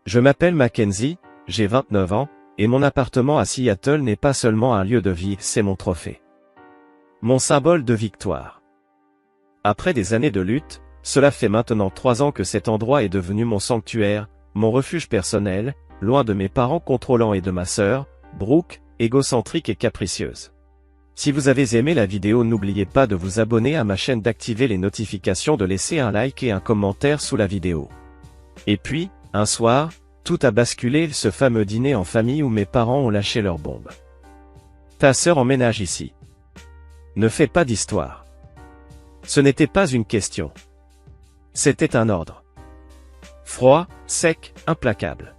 Je m'appelle Mackenzie, j'ai 29 ans, et mon appartement à Seattle n'est pas seulement un lieu de vie, c'est mon trophée. Mon symbole de victoire. Après des années de lutte, cela fait maintenant 3 ans que cet endroit est devenu mon sanctuaire, mon refuge personnel, loin de mes parents contrôlants et de ma sœur, Brooke, égocentrique et capricieuse. Si vous avez aimé la vidéo, n'oubliez pas de vous abonner à ma chaîne, d'activer les notifications, de laisser un like et un commentaire sous la vidéo. Et puis, un soir, tout a basculé, ce fameux dîner en famille où mes parents ont lâché leur bombe. Ta sœur emménage ici. Ne fais pas d'histoire. Ce n'était pas une question. C'était un ordre. Froid, sec, implacable.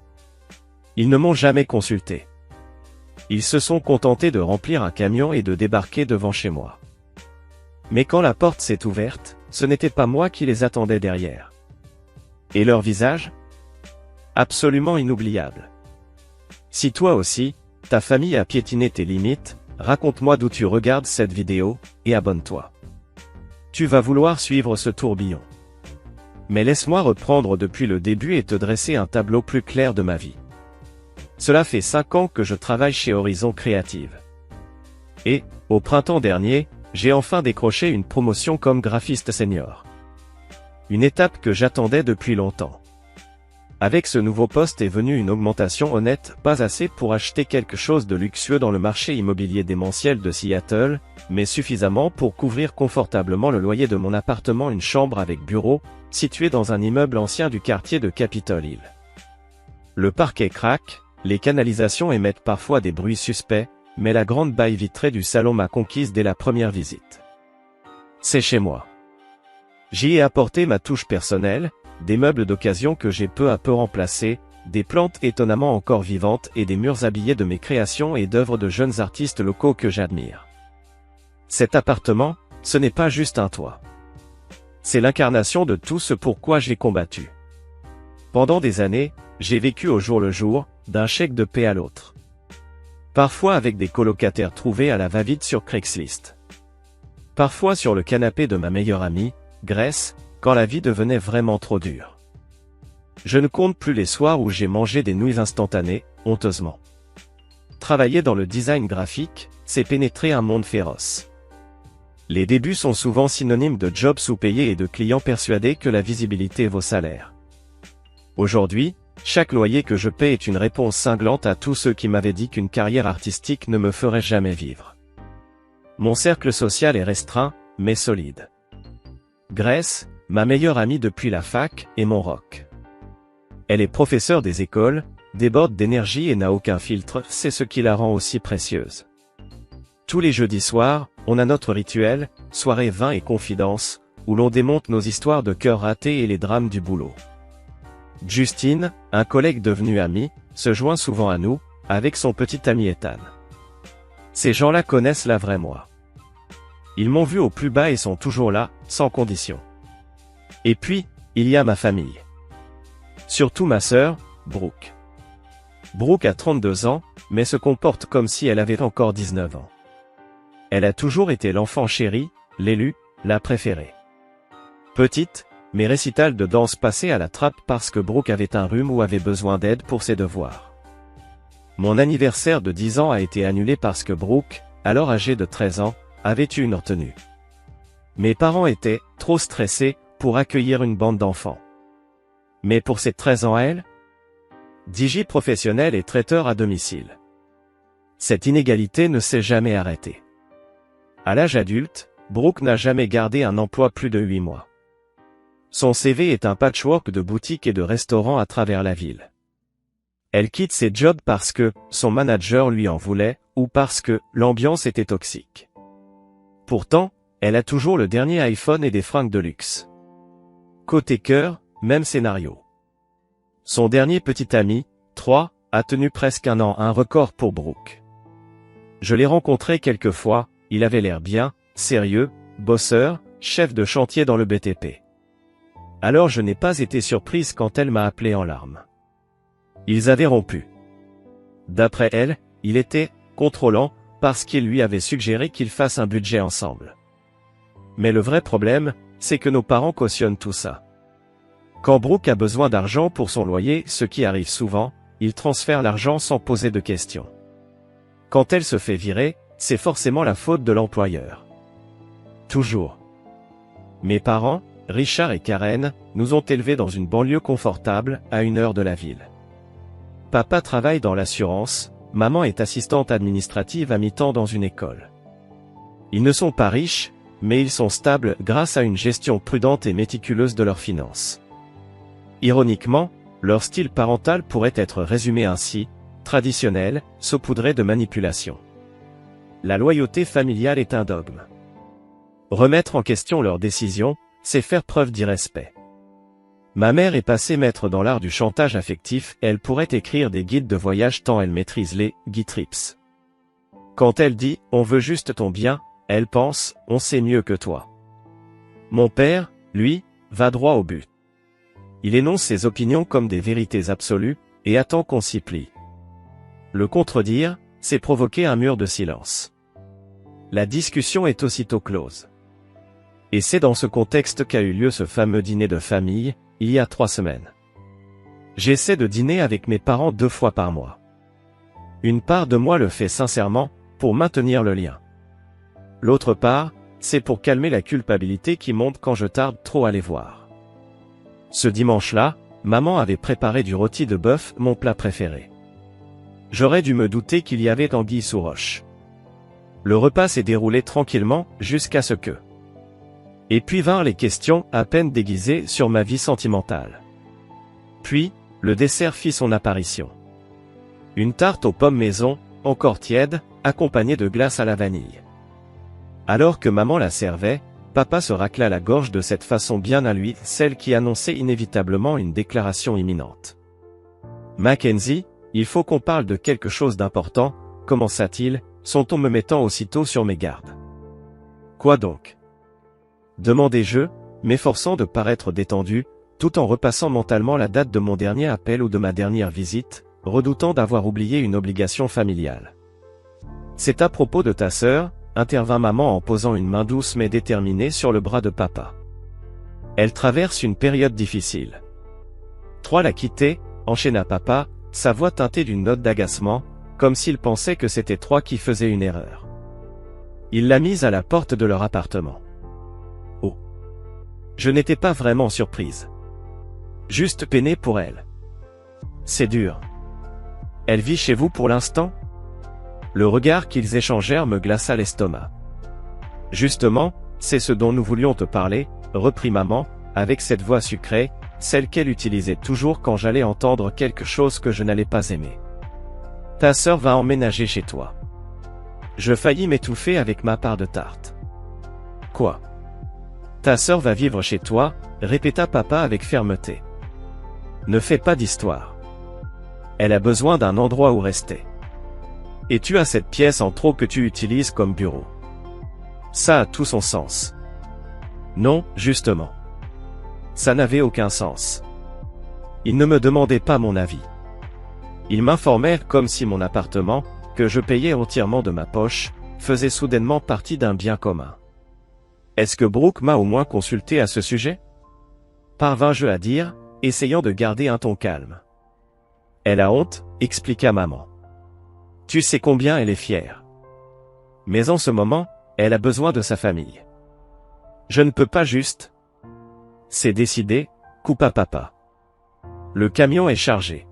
Ils ne m'ont jamais consulté. Ils se sont contentés de remplir un camion et de débarquer devant chez moi. Mais quand la porte s'est ouverte, ce n'était pas moi qui les attendais derrière. Et leur visage ? Absolument inoubliable. Si toi aussi, ta famille a piétiné tes limites, raconte-moi d'où tu regardes cette vidéo, et abonne-toi. Tu vas vouloir suivre ce tourbillon. Mais laisse-moi reprendre depuis le début et te dresser un tableau plus clair de ma vie. Cela fait 5 ans que je travaille chez Horizon Creative. Et, au printemps dernier, j'ai enfin décroché une promotion comme graphiste senior. Une étape que j'attendais depuis longtemps. Avec ce nouveau poste est venue une augmentation honnête, pas assez pour acheter quelque chose de luxueux dans le marché immobilier démentiel de Seattle, mais suffisamment pour couvrir confortablement le loyer de mon appartement, une chambre avec bureau, situé dans un immeuble ancien du quartier de Capitol Hill. Le parquet craque, les canalisations émettent parfois des bruits suspects, mais la grande baille vitrée du salon m'a conquise dès la première visite. C'est chez moi. J'y ai apporté ma touche personnelle, des meubles d'occasion que j'ai peu à peu remplacés, des plantes étonnamment encore vivantes et des murs habillés de mes créations et d'œuvres de jeunes artistes locaux que j'admire. Cet appartement, ce n'est pas juste un toit. C'est l'incarnation de tout ce pourquoi j'ai combattu. Pendant des années, j'ai vécu au jour le jour, d'un chèque de paie à l'autre. Parfois avec des colocataires trouvés à la va-vite sur Craigslist. Parfois sur le canapé de ma meilleure amie, Grace, quand la vie devenait vraiment trop dure. Je ne compte plus les soirs où j'ai mangé des nouilles instantanées, honteusement. Travailler dans le design graphique, c'est pénétrer un monde féroce. Les débuts sont souvent synonymes de jobs sous-payés et de clients persuadés que la visibilité vaut salaire. Aujourd'hui, chaque loyer que je paie est une réponse cinglante à tous ceux qui m'avaient dit qu'une carrière artistique ne me ferait jamais vivre. Mon cercle social est restreint, mais solide. Grace, ma meilleure amie depuis la fac, est mon rock. Elle est professeure des écoles, déborde d'énergie et n'a aucun filtre, c'est ce qui la rend aussi précieuse. Tous les jeudis soirs, on a notre rituel, soirée vin et confidence, où l'on démonte nos histoires de cœur ratés et les drames du boulot. Justine, un collègue devenu ami, se joint souvent à nous, avec son petit ami Ethan. Ces gens-là connaissent la vraie moi. Ils m'ont vu au plus bas et sont toujours là, sans condition. Et puis, il y a ma famille. Surtout ma sœur, Brooke. Brooke a 32 ans, mais se comporte comme si elle avait encore 19 ans. Elle a toujours été l'enfant chéri, l'élu, la préférée. Petite, mes récitals de danse passaient à la trappe parce que Brooke avait un rhume ou avait besoin d'aide pour ses devoirs. Mon anniversaire de 10 ans a été annulé parce que Brooke, alors âgée de 13 ans, avait eu une retenue. Mes parents étaient trop stressés pour accueillir une bande d'enfants. Mais pour ses 13 ans à elle, DJ professionnel et traiteur à domicile. Cette inégalité ne s'est jamais arrêtée. À l'âge adulte, Brooke n'a jamais gardé un emploi plus de 8 mois. Son CV est un patchwork de boutiques et de restaurants à travers la ville. Elle quitte ses jobs parce que son manager lui en voulait, ou parce que l'ambiance était toxique. Pourtant, elle a toujours le dernier iPhone et des fringues de luxe. Côté cœur, même scénario. Son dernier petit ami, 3, a tenu presque 1 an, un record pour Brooke. Je l'ai rencontré quelques fois, il avait l'air bien, sérieux, bosseur, chef de chantier dans le BTP. Alors je n'ai pas été surprise quand elle m'a appelé en larmes. Ils avaient rompu. D'après elle, il était contrôlant, parce qu'il lui avait suggéré qu'ils fassent un budget ensemble. Mais le vrai problème, c'est que nos parents cautionnent tout ça. Quand Brooke a besoin d'argent pour son loyer, ce qui arrive souvent, il transfère l'argent sans poser de questions. Quand elle se fait virer, c'est forcément la faute de l'employeur. Toujours. Mes parents, Richard et Karen, nous ont élevés dans une banlieue confortable, à 1 heure de la ville. Papa travaille dans l'assurance, maman est assistante administrative à mi-temps dans une école. Ils ne sont pas riches, mais ils sont stables grâce à une gestion prudente et méticuleuse de leurs finances. Ironiquement, leur style parental pourrait être résumé ainsi, traditionnel, saupoudré de manipulation. La loyauté familiale est un dogme. Remettre en question leurs décisions, c'est faire preuve d'irrespect. Ma mère est passée maître dans l'art du chantage affectif, elle pourrait écrire des guides de voyage tant elle maîtrise les « guitrips ». Quand elle dit « on veut juste ton bien », elle pense « on sait mieux que toi ». Mon père, lui, va droit au but. Il énonce ses opinions comme des vérités absolues, et attend qu'on s'y plie. Le contredire, c'est provoquer un mur de silence. La discussion est aussitôt close. Et c'est dans ce contexte qu'a eu lieu ce fameux dîner de famille, il y a 3 semaines. J'essaie de dîner avec mes parents 2 fois par mois. Une part de moi le fait sincèrement, pour maintenir le lien. L'autre part, c'est pour calmer la culpabilité qui monte quand je tarde trop à les voir. Ce dimanche-là, maman avait préparé du rôti de bœuf, mon plat préféré. J'aurais dû me douter qu'il y avait anguille sous roche. Le repas s'est déroulé tranquillement, jusqu'à ce que... Et puis vinrent les questions, à peine déguisées, sur ma vie sentimentale. Puis, le dessert fit son apparition. Une tarte aux pommes maison, encore tiède, accompagnée de glace à la vanille. Alors que maman la servait, papa se racla la gorge de cette façon bien à lui, celle qui annonçait inévitablement une déclaration imminente. « Mackenzie, il faut qu'on parle de quelque chose d'important, commença-t-il, son ton me mettant aussitôt sur mes gardes. »« Quoi donc ?» demandai-je, m'efforçant de paraître détendu, tout en repassant mentalement la date de mon dernier appel ou de ma dernière visite, redoutant d'avoir oublié une obligation familiale. « C'est à propos de ta sœur, intervint maman en posant une main douce mais déterminée sur le bras de papa. Elle traverse une période difficile. Troy l'a quittée, enchaîna papa, sa voix teintée d'une note d'agacement, comme s'il pensait que c'était Troy qui faisait une erreur. Il l'a mise à la porte de leur appartement. Oh. Je n'étais pas vraiment surprise. Juste peinée pour elle. C'est dur. Elle vit chez vous pour l'instant ? Le regard qu'ils échangèrent me glaça l'estomac. Justement, c'est ce dont nous voulions te parler, reprit maman, avec cette voix sucrée, celle qu'elle utilisait toujours quand j'allais entendre quelque chose que je n'allais pas aimer. Ta sœur va emménager chez toi. Je faillis m'étouffer avec ma part de tarte. Quoi ? Ta sœur va vivre chez toi, répéta papa avec fermeté. Ne fais pas d'histoire. Elle a besoin d'un endroit où rester. Et tu as cette pièce en trop que tu utilises comme bureau. Ça a tout son sens. Non, justement. Ça n'avait aucun sens. Il ne me demandait pas mon avis. Il m'informait comme si mon appartement, que je payais entièrement de ma poche, faisait soudainement partie d'un bien commun. Est-ce que Brooke m'a au moins consulté à ce sujet ? Parvins-je à dire, essayant de garder un ton calme. Elle a honte, expliqua maman. Tu sais combien elle est fière. Mais en ce moment, elle a besoin de sa famille. Je ne peux pas juste. C'est décidé, coupa papa. Le camion est chargé.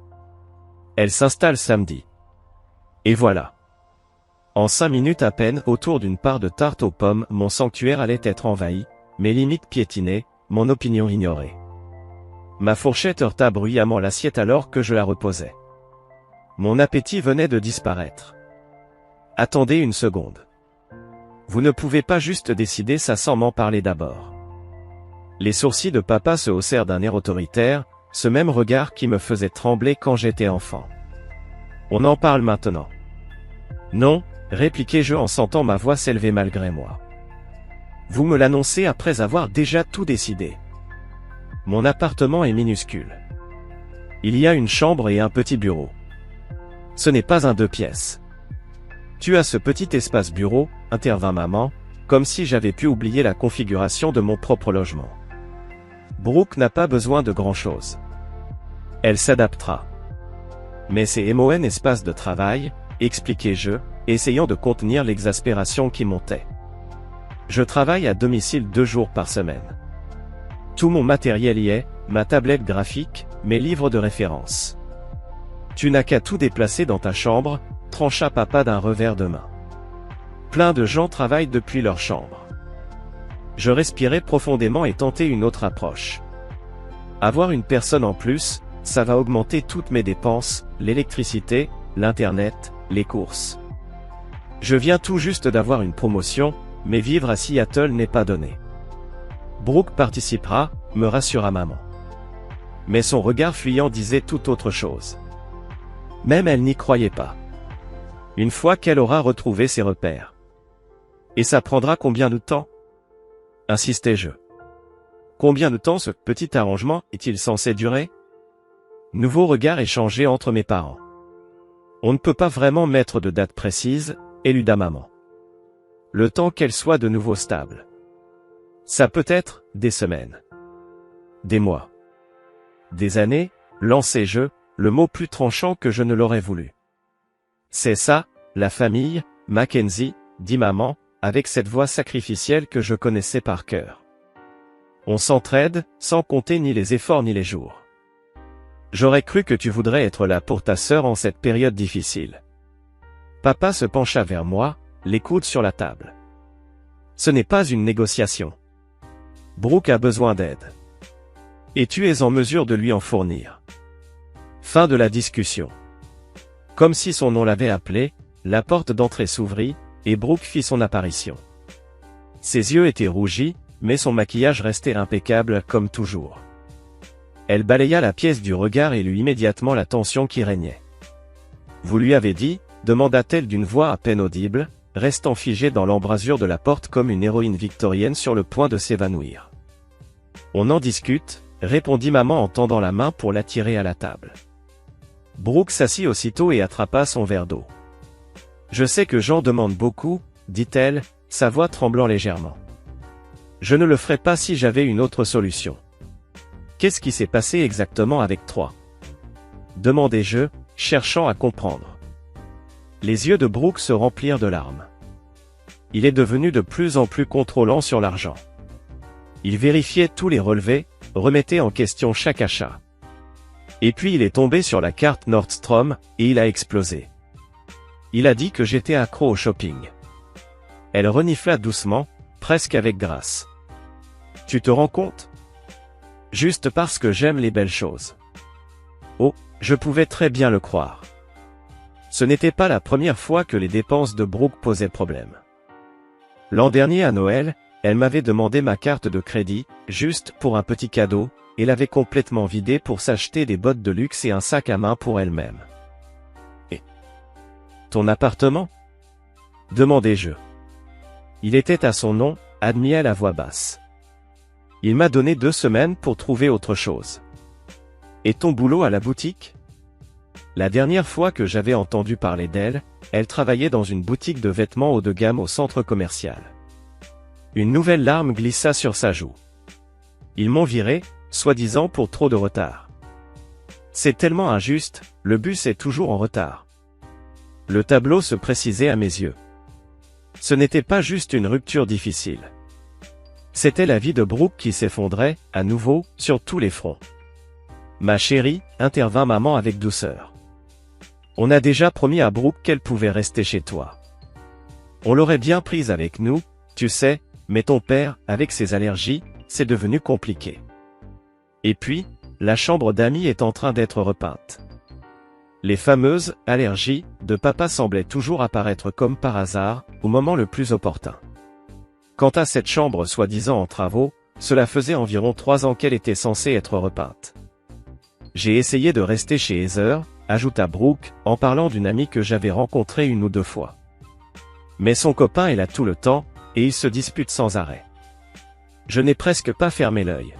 Elle s'installe samedi. Et voilà. En 5 minutes à peine, autour d'une part de tarte aux pommes, mon sanctuaire allait être envahi, mes limites piétinées, mon opinion ignorée. Ma fourchette heurta bruyamment l'assiette alors que je la reposais. Mon appétit venait de disparaître. Attendez une seconde. Vous ne pouvez pas juste décider ça sans m'en parler d'abord. Les sourcils de papa se haussèrent d'un air autoritaire, ce même regard qui me faisait trembler quand j'étais enfant. On en parle maintenant. Non, répliquai-je en sentant ma voix s'élever malgré moi. Vous me l'annoncez après avoir déjà tout décidé. Mon appartement est minuscule. Il y a une chambre et un petit bureau. Ce n'est pas un 2 pièces. Tu as ce petit espace bureau, intervint maman, comme si j'avais pu oublier la configuration de mon propre logement. Brooke n'a pas besoin de grand-chose. Elle s'adaptera. Mais c'est mon espace de travail, expliquai-je, essayant de contenir l'exaspération qui montait. Je travaille à domicile 2 jours par semaine. Tout mon matériel y est, ma tablette graphique, mes livres de référence. Tu n'as qu'à tout déplacer dans ta chambre, trancha papa d'un revers de main. Plein de gens travaillent depuis leur chambre. Je respirai profondément et tentai une autre approche. Avoir une personne en plus, ça va augmenter toutes mes dépenses, l'électricité, l'internet, les courses. Je viens tout juste d'avoir une promotion, mais vivre à Seattle n'est pas donné. Brooke participera, me rassura maman. Mais son regard fuyant disait tout autre chose. Même elle n'y croyait pas. Une fois qu'elle aura retrouvé ses repères. Et ça prendra combien de temps? Insistai-je. Combien de temps ce petit arrangement est-il censé durer? Nouveau regard échangé entre mes parents. On ne peut pas vraiment mettre de date précise, éluda maman. Le temps qu'elle soit de nouveau stable. Ça peut être des semaines. Des mois. Des années, lançai-je, le mot plus tranchant que je ne l'aurais voulu. C'est ça, la famille, Mackenzie, dit maman, avec cette voix sacrificielle que je connaissais par cœur. On s'entraide, sans compter ni les efforts ni les jours. J'aurais cru que tu voudrais être là pour ta sœur en cette période difficile. Papa se pencha vers moi, les coudes sur la table. Ce n'est pas une négociation. Brooke a besoin d'aide. Et tu es en mesure de lui en fournir. Fin de la discussion. Comme si son nom l'avait appelé, la porte d'entrée s'ouvrit, et Brooke fit son apparition. Ses yeux étaient rougis, mais son maquillage restait impeccable comme toujours. Elle balaya la pièce du regard et lut immédiatement la tension qui régnait. « Vous lui avez dit ?» demanda-t-elle d'une voix à peine audible, restant figée dans l'embrasure de la porte comme une héroïne victorienne sur le point de s'évanouir. « On en discute », répondit maman en tendant la main pour l'attirer à la table. Brooke s'assit aussitôt et attrapa son verre d'eau. « Je sais que j'en demande beaucoup, » dit-elle, sa voix tremblant légèrement. « Je ne le ferais pas si j'avais une autre solution. » Qu'est-ce qui s'est passé exactement avec toi? Demandai-je, cherchant à comprendre. Les yeux de Brooke se remplirent de larmes. Il est devenu de plus en plus contrôlant sur l'argent. Il vérifiait tous les relevés, remettait en question chaque achat. Et puis il est tombé sur la carte Nordstrom, et il a explosé. Il a dit que j'étais accro au shopping. Elle renifla doucement, presque avec grâce. Tu te rends compte? Juste parce que j'aime les belles choses. Oh, je pouvais très bien le croire. Ce n'était pas la première fois que les dépenses de Brooke posaient problème. L'an dernier à Noël, elle m'avait demandé ma carte de crédit, juste pour un petit cadeau, et l'avait complètement vidée pour s'acheter des bottes de luxe et un sac à main pour elle-même. Et ton appartement? Demandai-je. Il était à son nom, admis-elle à voix basse. Il m'a donné 2 semaines pour trouver autre chose. Et ton boulot à la boutique? La dernière fois que j'avais entendu parler d'elle, elle travaillait dans une boutique de vêtements haut de gamme au centre commercial. Une nouvelle larme glissa sur sa joue. Ils m'ont viré, soi-disant pour trop de retard. C'est tellement injuste, le bus est toujours en retard. Le tableau se précisait à mes yeux. Ce n'était pas juste une rupture difficile. C'était la vie de Brooke qui s'effondrait, à nouveau, sur tous les fronts. Ma chérie, intervint maman avec douceur. On a déjà promis à Brooke qu'elle pouvait rester chez toi. On l'aurait bien prise avec nous, tu sais, mais ton père, avec ses allergies, c'est devenu compliqué. Et puis, la chambre d'amis est en train d'être repeinte. Les fameuses allergies de papa semblaient toujours apparaître comme par hasard, au moment le plus opportun. Quant à cette chambre soi-disant en travaux, cela faisait environ 3 ans qu'elle était censée être repeinte. J'ai essayé de rester chez Heather, ajouta Brooke, en parlant d'une amie que j'avais rencontrée 1 ou 2 fois. Mais son copain est là tout le temps, et ils se disputent sans arrêt. Je n'ai presque pas fermé l'œil.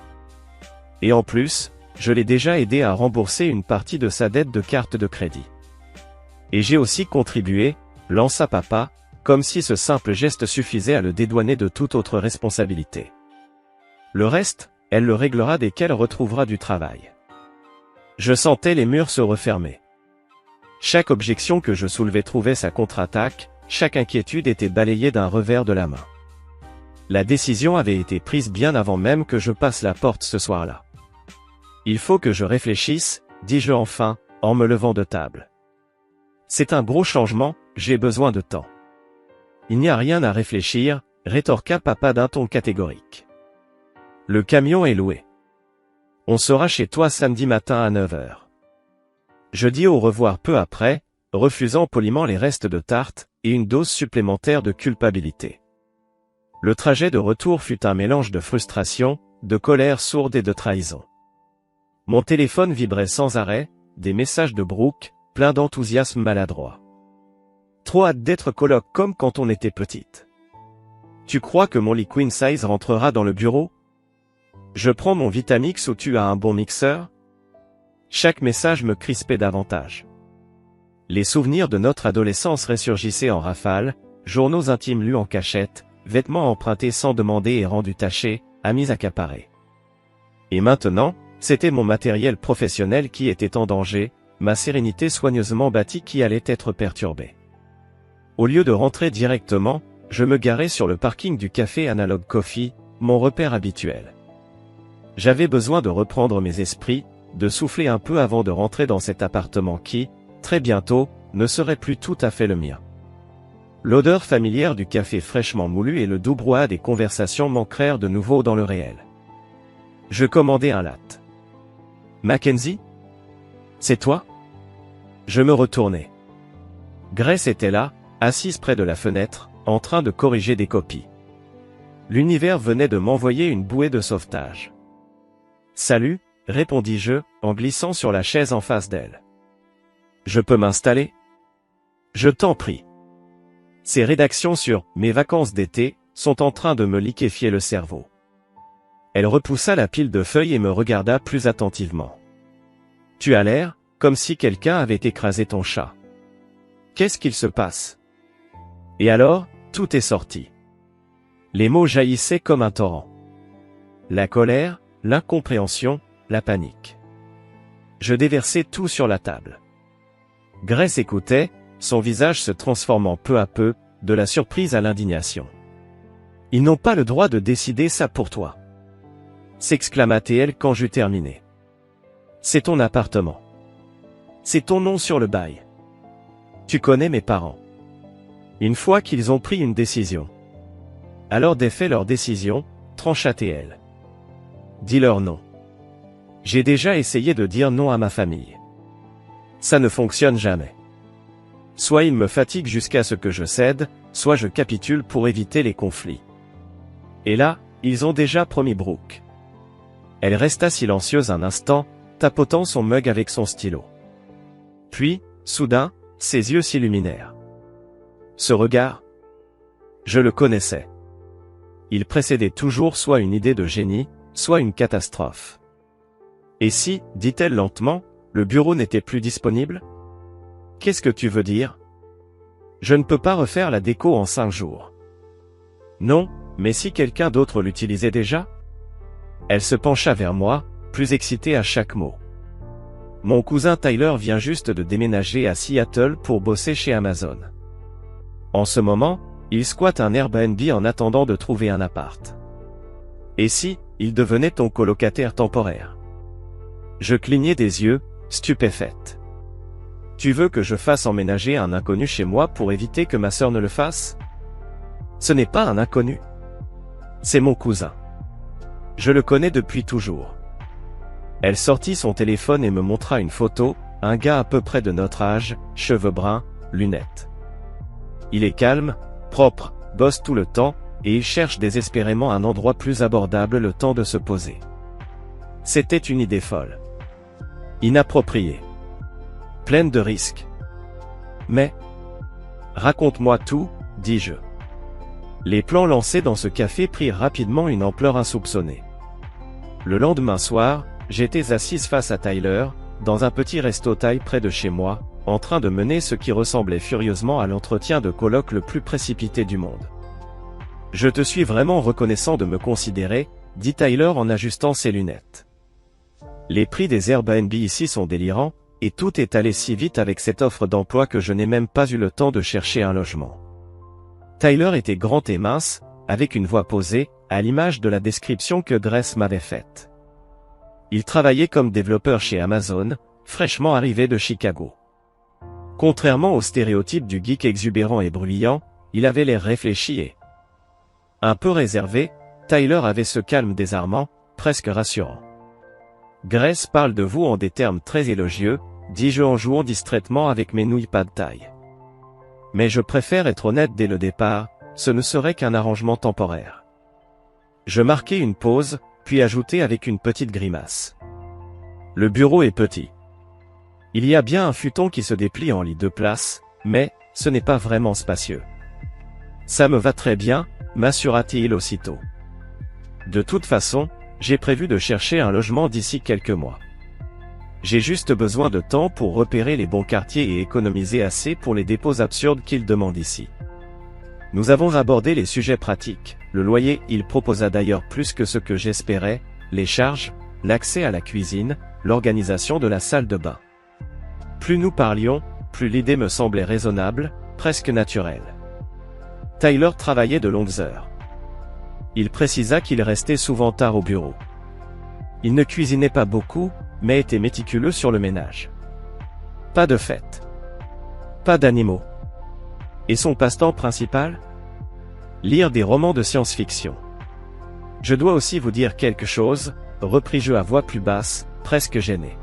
Et en plus, je l'ai déjà aidé à rembourser une partie de sa dette de carte de crédit. Et j'ai aussi contribué, lança papa, comme si ce simple geste suffisait à le dédouaner de toute autre responsabilité. Le reste, elle le réglera dès qu'elle retrouvera du travail. Je sentais les murs se refermer. Chaque objection que je soulevais trouvait sa contre-attaque, chaque inquiétude était balayée d'un revers de la main. La décision avait été prise bien avant même que je passe la porte ce soir-là. Il faut que je réfléchisse, dis-je enfin, en me levant de table. C'est un gros changement, j'ai besoin de temps. Il n'y a rien à réfléchir, rétorqua papa d'un ton catégorique. Le camion est loué. On sera chez toi samedi matin à 9 h. Je dis au revoir peu après, refusant poliment les restes de tarte et une dose supplémentaire de culpabilité. Le trajet de retour fut un mélange de frustration, de colère sourde et de trahison. Mon téléphone vibrait sans arrêt, des messages de Brooke, plein d'enthousiasme maladroit. Trop hâte d'être coloc comme quand on était petite. Tu crois que mon lit queen size rentrera dans le bureau? Je prends mon Vitamix ou tu as un bon mixeur? Chaque message me crispait davantage. Les souvenirs de notre adolescence ressurgissaient en rafale, journaux intimes lus en cachette, vêtements empruntés sans demander et rendus tachés, amis accaparés. Et maintenant, c'était mon matériel professionnel qui était en danger, ma sérénité soigneusement bâtie qui allait être perturbée. Au lieu de rentrer directement, je me garais sur le parking du café Analog Coffee, mon repère habituel. J'avais besoin de reprendre mes esprits, de souffler un peu avant de rentrer dans cet appartement qui, très bientôt, ne serait plus tout à fait le mien. L'odeur familière du café fraîchement moulu et le doux brouhaha des conversations m'ancrèrent de nouveau dans le réel. Je commandai un latte. Mackenzie? C'est toi? Je me retournai. Grace était là, assise près de la fenêtre, en train de corriger des copies. L'univers venait de m'envoyer une bouée de sauvetage. Salut, répondis-je, en glissant sur la chaise en face d'elle. Je peux m'installer? Je t'en prie. Ces rédactions sur « mes vacances d'été » sont en train de me liquéfier le cerveau. Elle repoussa la pile de feuilles et me regarda plus attentivement. Tu as l'air, comme si quelqu'un avait écrasé ton chat. Qu'est-ce qu'il se passe? Et alors, tout est sorti. Les mots jaillissaient comme un torrent. La colère, l'incompréhension, la panique. Je déversai tout sur la table. Grace écoutait, son visage se transformant peu à peu, de la surprise à l'indignation. Ils n'ont pas le droit de décider ça pour toi. S'exclama-t-elle quand j'eus terminé. C'est ton appartement. C'est ton nom sur le bail. Tu connais mes parents. Une fois qu'ils ont pris une décision. Alors défais leur décision, trancha-t-elle. Dis-leur non. J'ai déjà essayé de dire non à ma famille. Ça ne fonctionne jamais. Soit ils me fatiguent jusqu'à ce que je cède, soit je capitule pour éviter les conflits. Et là, ils ont déjà promis Brooke. Elle resta silencieuse un instant, tapotant son mug avec son stylo. Puis, soudain, ses yeux s'illuminèrent. Ce regard, je le connaissais. Il précédait toujours soit une idée de génie, soit une catastrophe. Et si, dit-elle lentement, le bureau n'était plus disponible? Qu'est-ce que tu veux dire? Je ne peux pas refaire la déco en 5 jours. Non, mais si quelqu'un d'autre l'utilisait déjà? Elle se pencha vers moi, plus excitée à chaque mot. Mon cousin Tyler vient juste de déménager à Seattle pour bosser chez Amazon. En ce moment, il squatte un Airbnb en attendant de trouver un appart. Et si, il devenait ton colocataire temporaire? Je clignai des yeux, stupéfaite. Tu veux que je fasse emménager un inconnu chez moi pour éviter que ma sœur ne le fasse? Ce n'est pas un inconnu. C'est mon cousin. Je le connais depuis toujours. Elle sortit son téléphone et me montra une photo, un gars à peu près de notre âge, cheveux bruns, lunettes. Il est calme, propre, bosse tout le temps, et il cherche désespérément un endroit plus abordable le temps de se poser. C'était une idée folle. Inappropriée. Pleine de risques. Mais... Raconte-moi tout, dis-je. Les plans lancés dans ce café prirent rapidement une ampleur insoupçonnée. Le lendemain soir, j'étais assise face à Tyler, dans un petit resto-thaï près de chez moi, en train de mener ce qui ressemblait furieusement à l'entretien de colloque le plus précipité du monde. Je te suis vraiment reconnaissant de me considérer, dit Tyler en ajustant ses lunettes. Les prix des Airbnb ici sont délirants, et tout est allé si vite avec cette offre d'emploi que je n'ai même pas eu le temps de chercher un logement. Tyler était grand et mince, avec une voix posée, à l'image de la description que Grace m'avait faite. Il travaillait comme développeur chez Amazon, fraîchement arrivé de Chicago. Contrairement au stéréotype du geek exubérant et bruyant, il avait l'air réfléchi et un peu réservé. Tyler avait ce calme désarmant, presque rassurant. Grace parle de vous en des termes très élogieux, dis-je en jouant distraitement avec mes nouilles pad thai. Mais je préfère être honnête dès le départ, ce ne serait qu'un arrangement temporaire. Je marquai une pause, puis ajoutai avec une petite grimace. Le bureau est petit. Il y a bien un futon qui se déplie en lit 2 places, mais ce n'est pas vraiment spacieux. Ça me va très bien, m'assura-t-il aussitôt. De toute façon, j'ai prévu de chercher un logement d'ici quelques mois. J'ai juste besoin de temps pour repérer les bons quartiers et économiser assez pour les dépôts absurdes qu'il demande ici. Nous avons abordé les sujets pratiques. Le loyer, il proposa d'ailleurs plus que ce que j'espérais, les charges, l'accès à la cuisine, l'organisation de la salle de bain. Plus nous parlions, plus l'idée me semblait raisonnable, presque naturelle. Tyler travaillait de longues heures. Il précisa qu'il restait souvent tard au bureau. Il ne cuisinait pas beaucoup, mais était méticuleux sur le ménage. Pas de fête. Pas d'animaux. Et son passe-temps principal? Lire des romans de science-fiction. Je dois aussi vous dire quelque chose, repris-je à voix plus basse, presque gêné.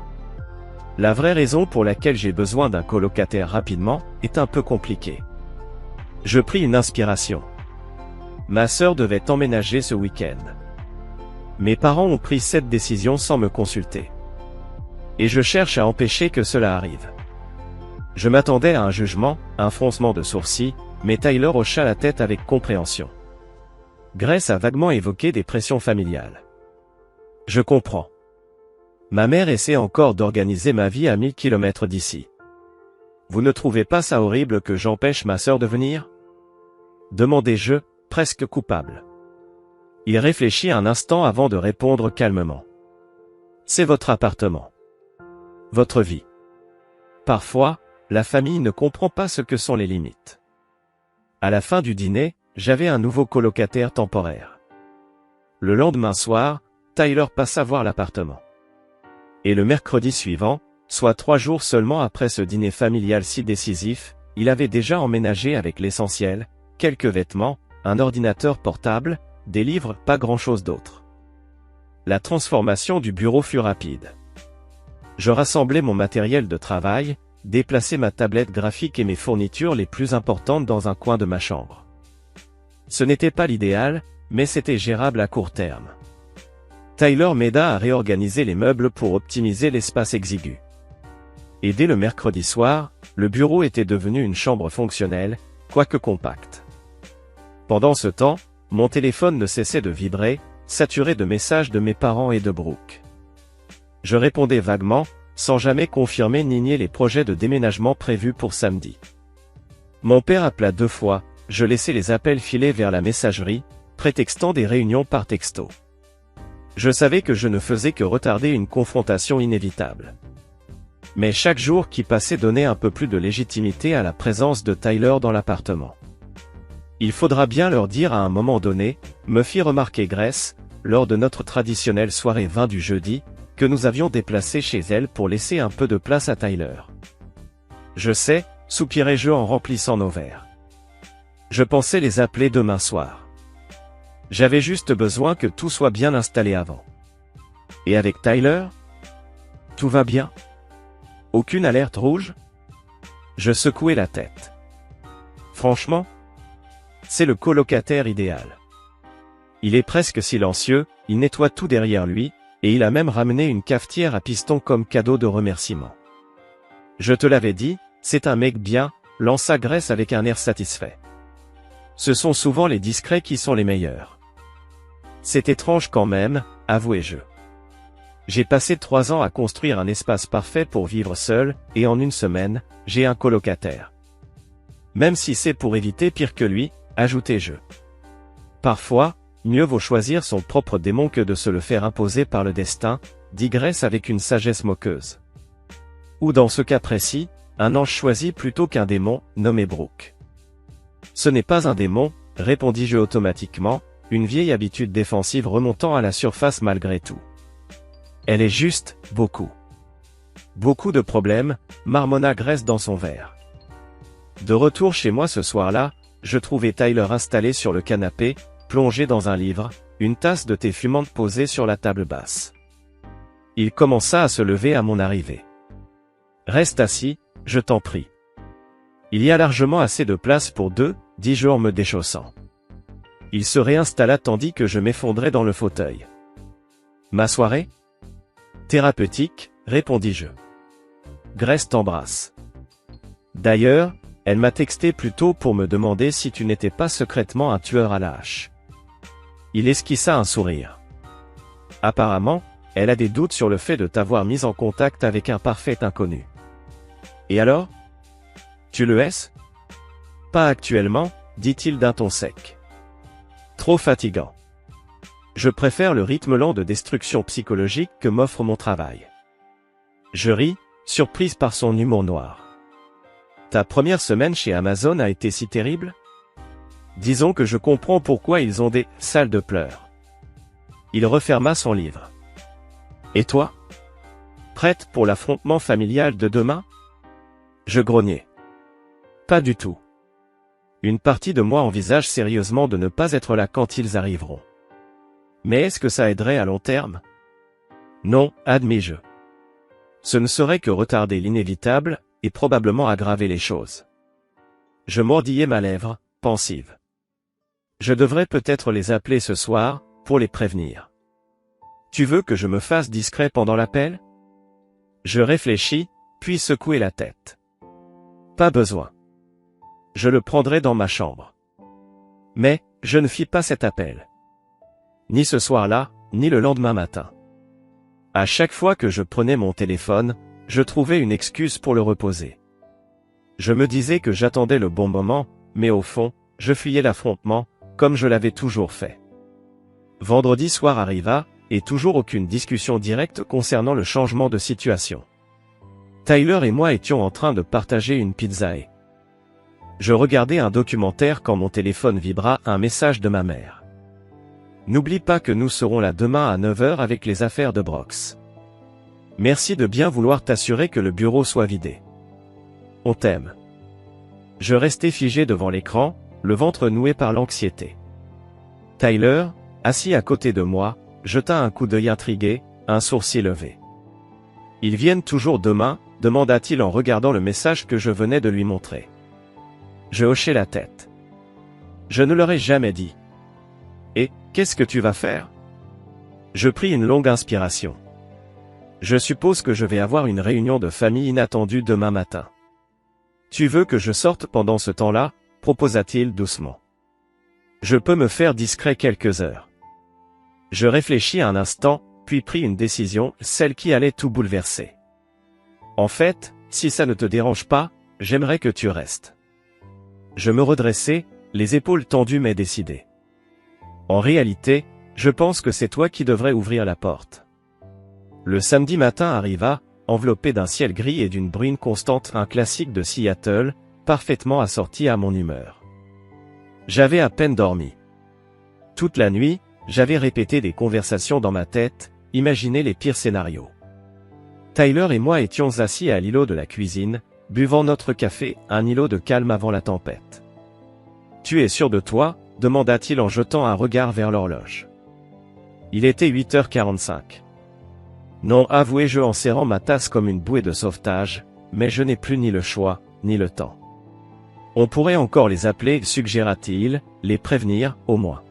La vraie raison pour laquelle j'ai besoin d'un colocataire rapidement, est un peu compliquée. Je pris une inspiration. Ma sœur devait emménager ce week-end. Mes parents ont pris cette décision sans me consulter. Et je cherche à empêcher que cela arrive. Je m'attendais à un jugement, un froncement de sourcils, mais Tyler hocha la tête avec compréhension. Grace a vaguement évoqué des pressions familiales. Je comprends. Ma mère essaie encore d'organiser ma vie à 1000 km d'ici. Vous ne trouvez pas ça horrible que j'empêche ma sœur de venir? Demandai-je, presque coupable. Il réfléchit un instant avant de répondre calmement. C'est votre appartement. Votre vie. Parfois, la famille ne comprend pas ce que sont les limites. À la fin du dîner, j'avais un nouveau colocataire temporaire. Le lendemain soir, Tyler passa voir l'appartement. Et le mercredi suivant, soit 3 jours seulement après ce dîner familial si décisif, il avait déjà emménagé avec l'essentiel, quelques vêtements, un ordinateur portable, des livres, pas grand-chose d'autre. La transformation du bureau fut rapide. Je rassemblai mon matériel de travail, déplaçai ma tablette graphique et mes fournitures les plus importantes dans un coin de ma chambre. Ce n'était pas l'idéal, mais c'était gérable à court terme. Tyler m'aida à réorganiser les meubles pour optimiser l'espace exigu. Et dès le mercredi soir, le bureau était devenu une chambre fonctionnelle, quoique compacte. Pendant ce temps, mon téléphone ne cessait de vibrer, saturé de messages de mes parents et de Brooke. Je répondais vaguement, sans jamais confirmer ni nier les projets de déménagement prévus pour samedi. Mon père appela 2 fois, je laissai les appels filer vers la messagerie, prétextant des réunions par texto. Je savais que je ne faisais que retarder une confrontation inévitable. Mais chaque jour qui passait donnait un peu plus de légitimité à la présence de Tyler dans l'appartement. Il faudra bien leur dire à un moment donné, me fit remarquer Grace, lors de notre traditionnelle soirée vin du jeudi, que nous avions déplacé chez elle pour laisser un peu de place à Tyler. Je sais, soupirai-je en remplissant nos verres. Je pensais les appeler demain soir. J'avais juste besoin que tout soit bien installé avant. Et avec Tyler? Tout va bien? Aucune alerte rouge? Je secouai la tête. Franchement? C'est le colocataire idéal. Il est presque silencieux, il nettoie tout derrière lui, et il a même ramené une cafetière à piston comme cadeau de remerciement. Je te l'avais dit, c'est un mec bien, lança Grace avec un air satisfait. Ce sont souvent les discrets qui sont les meilleurs. C'est étrange quand même, avouai-je. J'ai passé 3 ans à construire un espace parfait pour vivre seul, et en une semaine, j'ai un colocataire. Même si c'est pour éviter pire que lui, ajoutai-je. Parfois, mieux vaut choisir son propre démon que de se le faire imposer par le destin, dit Grace avec une sagesse moqueuse. Ou dans ce cas précis, un ange choisi plutôt qu'un démon, nommé Brooke. Ce n'est pas un démon, répondis-je automatiquement, une vieille habitude défensive remontant à la surface malgré tout. Elle est juste, beaucoup. Beaucoup de problèmes, marmonna Grace dans son verre. De retour chez moi ce soir-là, je trouvais Tyler installé sur le canapé, plongé dans un livre, une tasse de thé fumante posée sur la table basse. Il commença à se lever à mon arrivée. « Reste assis, je t'en prie. »« Il y a largement assez de place pour deux, » dis-je en me déchaussant. Il se réinstalla tandis que je m'effondrais dans le fauteuil. « Ma soirée ? » ?»« Thérapeutique, » répondis-je. « Grace t'embrasse. D'ailleurs, elle m'a texté plus tôt pour me demander si tu n'étais pas secrètement un tueur à la hache. » Il esquissa un sourire. « Apparemment, elle a des doutes sur le fait de t'avoir mis en contact avec un parfait inconnu. » « Et alors ? Tu le hais ? » ?»« Pas actuellement, » dit-il d'un ton sec. « Trop fatigant. Je préfère le rythme lent de destruction psychologique que m'offre mon travail. » Je ris, surprise par son humour noir. « Ta première semaine chez Amazon a été si terrible ? Disons que je comprends pourquoi ils ont des « salles de pleurs ». Il referma son livre. « Et toi ? Prête pour l'affrontement familial de demain ? » Je grognai. « Pas du tout. Une partie de moi envisage sérieusement de ne pas être là quand ils arriveront. Mais est-ce que ça aiderait à long terme ? Non, admis-je. Ce ne serait que retarder l'inévitable, et probablement aggraver les choses. » Je mordillai ma lèvre, pensive. Je devrais peut-être les appeler ce soir, pour les prévenir. Tu veux que je me fasse discret pendant l'appel ? Je réfléchis, puis secouai la tête. Pas besoin. Je le prendrai dans ma chambre. Mais, je ne fis pas cet appel. Ni ce soir-là, ni le lendemain matin. À chaque fois que je prenais mon téléphone, je trouvais une excuse pour le reposer. Je me disais que j'attendais le bon moment, mais au fond, je fuyais l'affrontement, comme je l'avais toujours fait. Vendredi soir arriva, et toujours aucune discussion directe concernant le changement de situation. Tyler et moi étions en train de partager une pizza et je regardais un documentaire quand mon téléphone vibra un message de ma mère. N'oublie pas que nous serons là demain à 9 h avec les affaires de Brox. Merci de bien vouloir t'assurer que le bureau soit vidé. On t'aime. Je restais figé devant l'écran, le ventre noué par l'anxiété. Tyler, assis à côté de moi, jeta un coup d'œil intrigué, un sourcil levé. « Ils viennent toujours demain ?» demanda-t-il en regardant le message que je venais de lui montrer. Je hochai la tête. Je ne leur ai jamais dit. Et, qu'est-ce que tu vas faire ? Je pris une longue inspiration. Je suppose que je vais avoir une réunion de famille inattendue demain matin. Tu veux que je sorte pendant ce temps-là ? Proposa-t-il doucement. Je peux me faire discret quelques heures. Je réfléchis un instant, puis pris une décision, celle qui allait tout bouleverser. En fait, si ça ne te dérange pas, j'aimerais que tu restes. Je me redressai, les épaules tendues mais décidé. En réalité, je pense que c'est toi qui devrais ouvrir la porte. Le samedi matin arriva, enveloppé d'un ciel gris et d'une bruine constante, un classique de Seattle, parfaitement assorti à mon humeur. J'avais à peine dormi. Toute la nuit, j'avais répété des conversations dans ma tête, imaginé les pires scénarios. Tyler et moi étions assis à l'îlot de la cuisine, buvant notre café, un îlot de calme avant la tempête. « Tu es sûr de toi ?» demanda-t-il en jetant un regard vers l'horloge. Il était 8h45. Non, avouai-je en serrant ma tasse comme une bouée de sauvetage, mais je n'ai plus ni le choix, ni le temps. On pourrait encore les appeler, suggéra-t-il, les prévenir, au moins.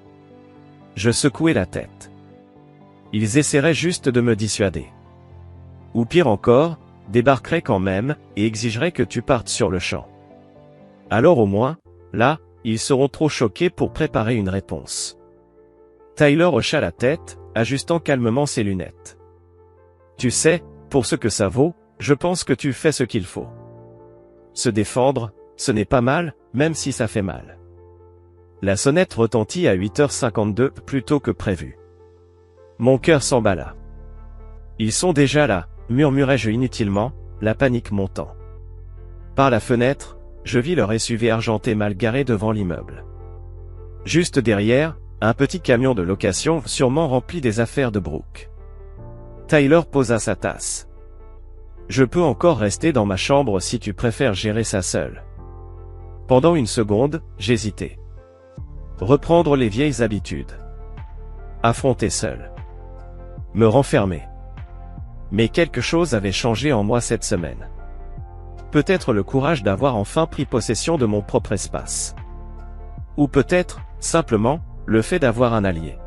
Je secouai la tête. Ils essaieraient juste de me dissuader. Ou pire encore, débarqueraient quand même, et exigeraient que tu partes sur le champ. Alors au moins, là, ils seront trop choqués pour préparer une réponse. Tyler hocha la tête, ajustant calmement ses lunettes. Tu sais, pour ce que ça vaut, je pense que tu fais ce qu'il faut. Se défendre, ce n'est pas mal, même si ça fait mal. La sonnette retentit à 8h52 plus tôt que prévu. Mon cœur s'emballa. Ils sont déjà là, murmurai-je inutilement, la panique montant. Par la fenêtre, je vis leur SUV argenté mal garé devant l'immeuble. Juste derrière, un petit camion de location sûrement rempli des affaires de Brooke. Tyler posa sa tasse. Je peux encore rester dans ma chambre si tu préfères gérer ça seul. Pendant une seconde, j'hésitais. Reprendre les vieilles habitudes. Affronter seul. Me renfermer. Mais quelque chose avait changé en moi cette semaine. Peut-être le courage d'avoir enfin pris possession de mon propre espace. Ou peut-être, simplement, le fait d'avoir un allié.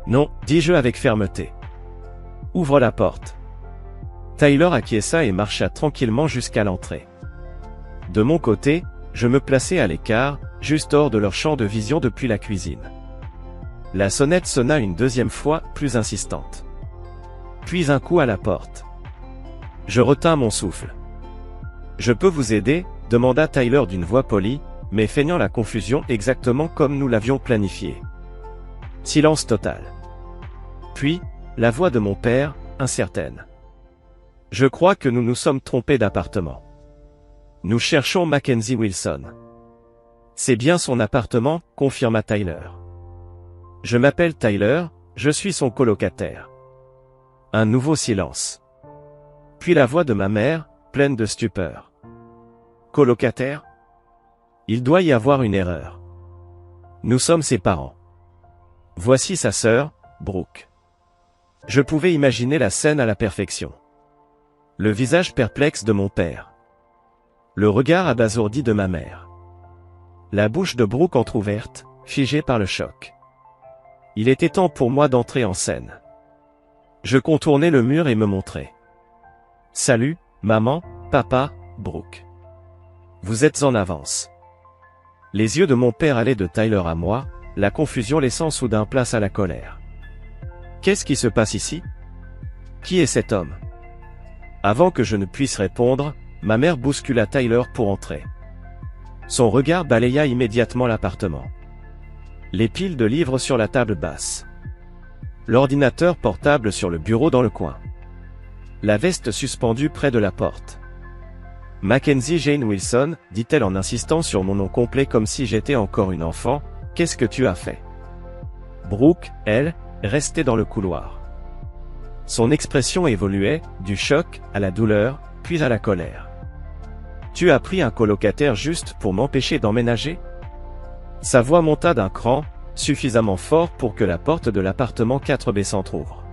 Non, dis-je avec fermeté. Ouvre la porte. Tyler acquiesça et marcha tranquillement jusqu'à l'entrée. De mon côté, je me plaçai à l'écart, juste hors de leur champ de vision depuis la cuisine. La sonnette sonna une deuxième fois, plus insistante. Puis un coup à la porte. Je retins mon souffle. « Je peux vous aider ?» demanda Tyler d'une voix polie, mais feignant la confusion exactement comme nous l'avions planifié. Silence total. Puis, la voix de mon père, incertaine. « Je crois que nous nous sommes trompés d'appartement. Nous cherchons Mackenzie Wilson. » « C'est bien son appartement, confirma Tyler. « Je m'appelle Tyler, je suis son colocataire. » Un nouveau silence. Puis la voix de ma mère, pleine de stupeur. « Colocataire ? Il doit y avoir une erreur. Nous sommes ses parents. Voici sa sœur, Brooke. » Je pouvais imaginer la scène à la perfection. Le visage perplexe de mon père. Le regard abasourdi de ma mère. La bouche de Brooke entr'ouverte, figée par le choc. Il était temps pour moi d'entrer en scène. Je contournai le mur et me montrai. « Salut, maman, papa, Brooke. Vous êtes en avance. » Les yeux de mon père allaient de Tyler à moi, la confusion laissant soudain place à la colère. « Qu'est-ce qui se passe ici ? Qui est cet homme ?» Avant que je ne puisse répondre, ma mère bouscula Tyler pour entrer. Son regard balaya immédiatement l'appartement. Les piles de livres sur la table basse. L'ordinateur portable sur le bureau dans le coin. La veste suspendue près de la porte. « Mackenzie Jane Wilson, dit-elle en insistant sur mon nom complet comme si j'étais encore une enfant, qu'est-ce que tu as fait ?» Brooke, elle, restait dans le couloir. Son expression évoluait, du choc, à la douleur, puis à la colère. « Tu as pris un colocataire juste pour m'empêcher d'emménager ?» Sa voix monta d'un cran, suffisamment fort pour que la porte de l'appartement 4B s'entr'ouvre.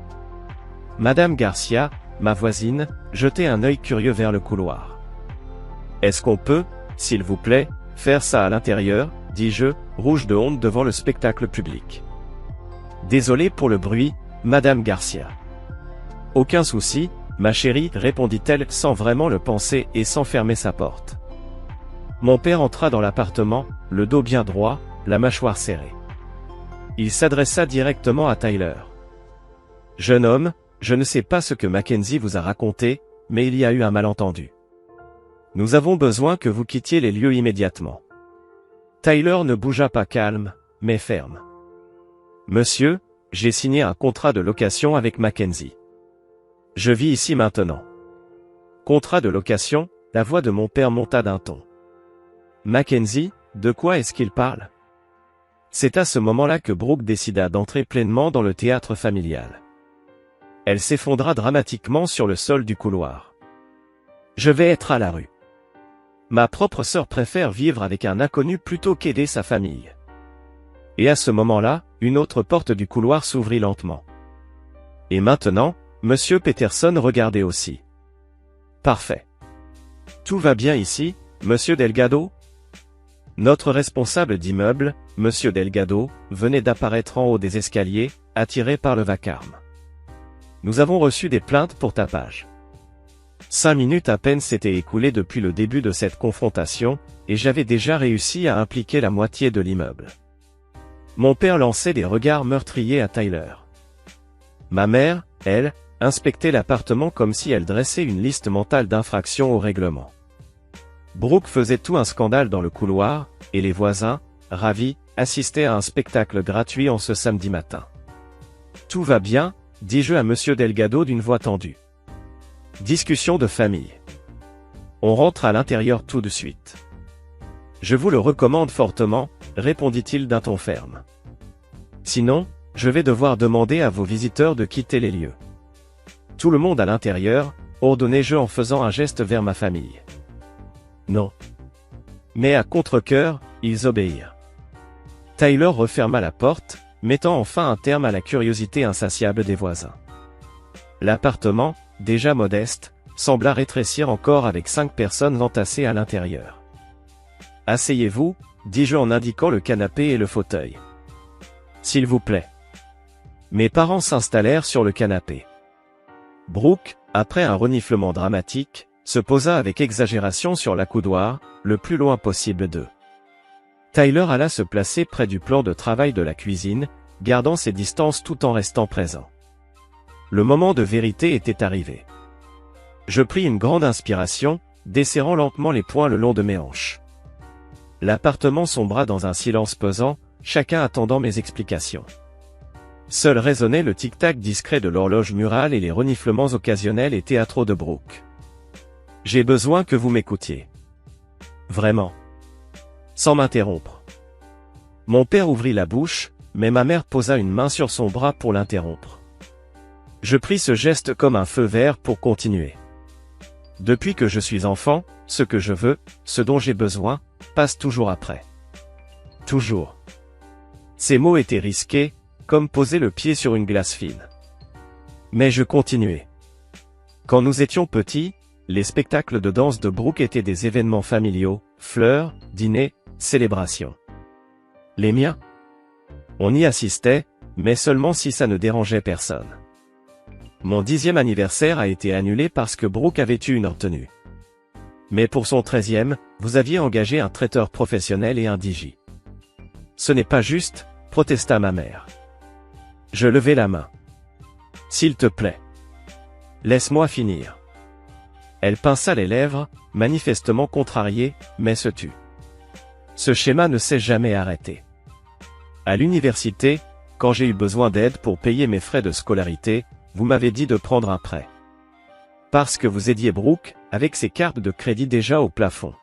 Madame Garcia, ma voisine, jetait un œil curieux vers le couloir. « Est-ce qu'on peut, s'il vous plaît, faire ça à l'intérieur ?» dis-je, rouge de honte devant le spectacle public. « Désolé pour le bruit, Madame Garcia. »« Aucun souci, ma chérie, » répondit-elle sans vraiment le penser et sans fermer sa porte. Mon père entra dans l'appartement, le dos bien droit, la mâchoire serrée. Il s'adressa directement à Tyler. « Jeune homme, je ne sais pas ce que Mackenzie vous a raconté, mais il y a eu un malentendu. Nous avons besoin que vous quittiez les lieux immédiatement. » Tyler ne bougea pas calme, mais ferme. « Monsieur, j'ai signé un contrat de location avec Mackenzie. Je vis ici maintenant. » Contrat de location, la voix de mon père monta d'un ton. Mackenzie, de quoi est-ce qu'il parle? C'est à ce moment-là que Brooke décida d'entrer pleinement dans le théâtre familial. Elle s'effondra dramatiquement sur le sol du couloir. Je vais être à la rue. Ma propre sœur préfère vivre avec un inconnu plutôt qu'aider sa famille. Et à ce moment-là, une autre porte du couloir s'ouvrit lentement. Et maintenant, Monsieur Peterson regardait aussi. Parfait. Tout va bien ici, Monsieur Delgado? Notre responsable d'immeuble, Monsieur Delgado, venait d'apparaître en haut des escaliers, attiré par le vacarme. Nous avons reçu des plaintes pour tapage. 5 minutes à peine s'étaient écoulées depuis le début de cette confrontation, et j'avais déjà réussi à impliquer la moitié de l'immeuble. Mon père lançait des regards meurtriers à Tyler. Ma mère, elle, inspectait l'appartement comme si elle dressait une liste mentale d'infractions au règlement. Brooke faisait tout un scandale dans le couloir, et les voisins, ravis, assister à un spectacle gratuit en ce samedi matin. Tout va bien, dis-je à Monsieur Delgado d'une voix tendue. Discussion de famille. On rentre à l'intérieur tout de suite. Je vous le recommande fortement, répondit-il d'un ton ferme. Sinon, je vais devoir demander à vos visiteurs de quitter les lieux. Tout le monde à l'intérieur, ordonnai-je en faisant un geste vers ma famille. Non. Mais à contre-cœur, ils obéirent. Tyler referma la porte, mettant enfin un terme à la curiosité insatiable des voisins. L'appartement, déjà modeste, sembla rétrécir encore avec 5 personnes entassées à l'intérieur. « Asseyez-vous » dis-je en indiquant le canapé et le fauteuil. « S'il vous plaît. » Mes parents s'installèrent sur le canapé. Brooke, après un reniflement dramatique, se posa avec exagération sur l'accoudoir, le plus loin possible d'eux. Tyler alla se placer près du plan de travail de la cuisine, gardant ses distances tout en restant présent. Le moment de vérité était arrivé. Je pris une grande inspiration, desserrant lentement les poings le long de mes hanches. L'appartement sombra dans un silence pesant, chacun attendant mes explications. Seul résonnait le tic-tac discret de l'horloge murale et les reniflements occasionnels et théâtraux de Brooke. « J'ai besoin que vous m'écoutiez. Vraiment. Sans m'interrompre. » Mon père ouvrit la bouche, mais ma mère posa une main sur son bras pour l'interrompre. Je pris ce geste comme un feu vert pour continuer. Depuis que je suis enfant, ce que je veux, ce dont j'ai besoin, passe toujours après. Toujours. Ces mots étaient risqués, comme poser le pied sur une glace fine. Mais je continuais. Quand nous étions petits, les spectacles de danse de Brooke étaient des événements familiaux, fleurs, dîners, célébrations. Les miens? On y assistait, mais seulement si ça ne dérangeait personne. Mon 10e anniversaire a été annulé parce que Brooke avait eu une retenue. Mais pour son 13e, vous aviez engagé un traiteur professionnel et un DJ. Ce n'est pas juste, protesta ma mère. Je levai la main. S'il te plaît. Laisse-moi finir. Elle pinça les lèvres, manifestement contrariée, mais se tut. Ce schéma ne s'est jamais arrêté. À l'université, quand j'ai eu besoin d'aide pour payer mes frais de scolarité, vous m'avez dit de prendre un prêt. Parce que vous aidiez Brooke, avec ses cartes de crédit déjà au plafond.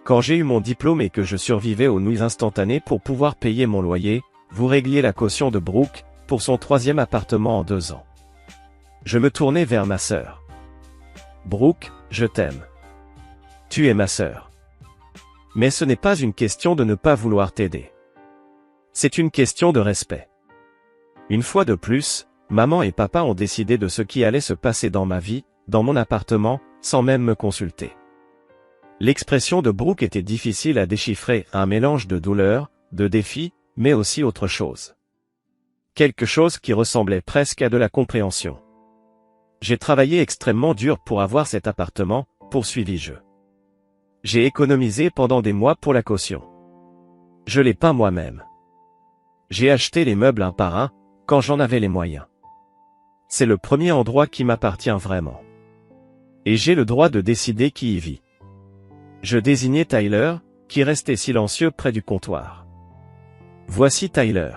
Quand j'ai eu mon diplôme et que je survivais aux nuits instantanées pour pouvoir payer mon loyer, vous régliez la caution de Brooke, pour son 3e appartement en 2 ans. Je me tournai vers ma sœur. Brooke, je t'aime. Tu es ma sœur. Mais ce n'est pas une question de ne pas vouloir t'aider. C'est une question de respect. Une fois de plus, maman et papa ont décidé de ce qui allait se passer dans ma vie, dans mon appartement, sans même me consulter. L'expression de Brooke était difficile à déchiffrer, un mélange de douleur, de défi, mais aussi autre chose. Quelque chose qui ressemblait presque à de la compréhension. J'ai travaillé extrêmement dur pour avoir cet appartement, poursuivis-je. J'ai économisé pendant des mois pour la caution. Je l'ai peint moi-même. J'ai acheté les meubles un par un, quand j'en avais les moyens. C'est le premier endroit qui m'appartient vraiment. Et j'ai le droit de décider qui y vit. Je désignai Tyler, qui restait silencieux près du comptoir. Voici Tyler.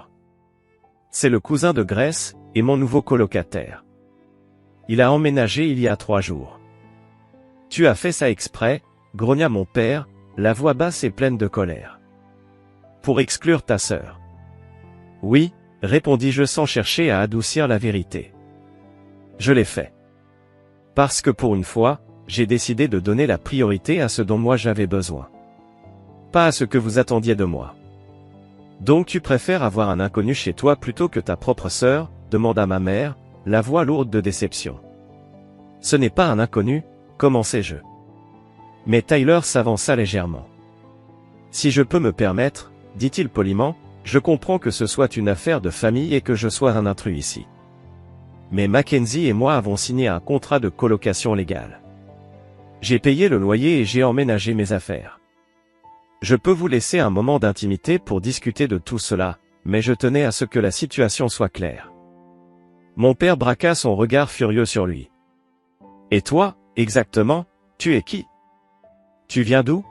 C'est le cousin de Grace, et mon nouveau colocataire. Il a emménagé il y a 3 jours. Tu as fait ça exprès, grogna mon père, la voix basse et pleine de colère. Pour exclure ta sœur. Oui, répondis-je sans chercher à adoucir la vérité. Je l'ai fait. Parce que pour une fois, j'ai décidé de donner la priorité à ce dont moi j'avais besoin. Pas à ce que vous attendiez de moi. Donc tu préfères avoir un inconnu chez toi plutôt que ta propre sœur, demanda ma mère, la voix lourde de déception. Ce n'est pas un inconnu, commençai-je. Mais Tyler s'avança légèrement. Si je peux me permettre, dit-il poliment, je comprends que ce soit une affaire de famille et que je sois un intrus ici. Mais Mackenzie et moi avons signé un contrat de colocation légale. J'ai payé le loyer et j'ai emménagé mes affaires. Je peux vous laisser un moment d'intimité pour discuter de tout cela, mais je tenais à ce que la situation soit claire. Mon père braqua son regard furieux sur lui. Et toi, exactement, tu es qui? Tu viens d'où?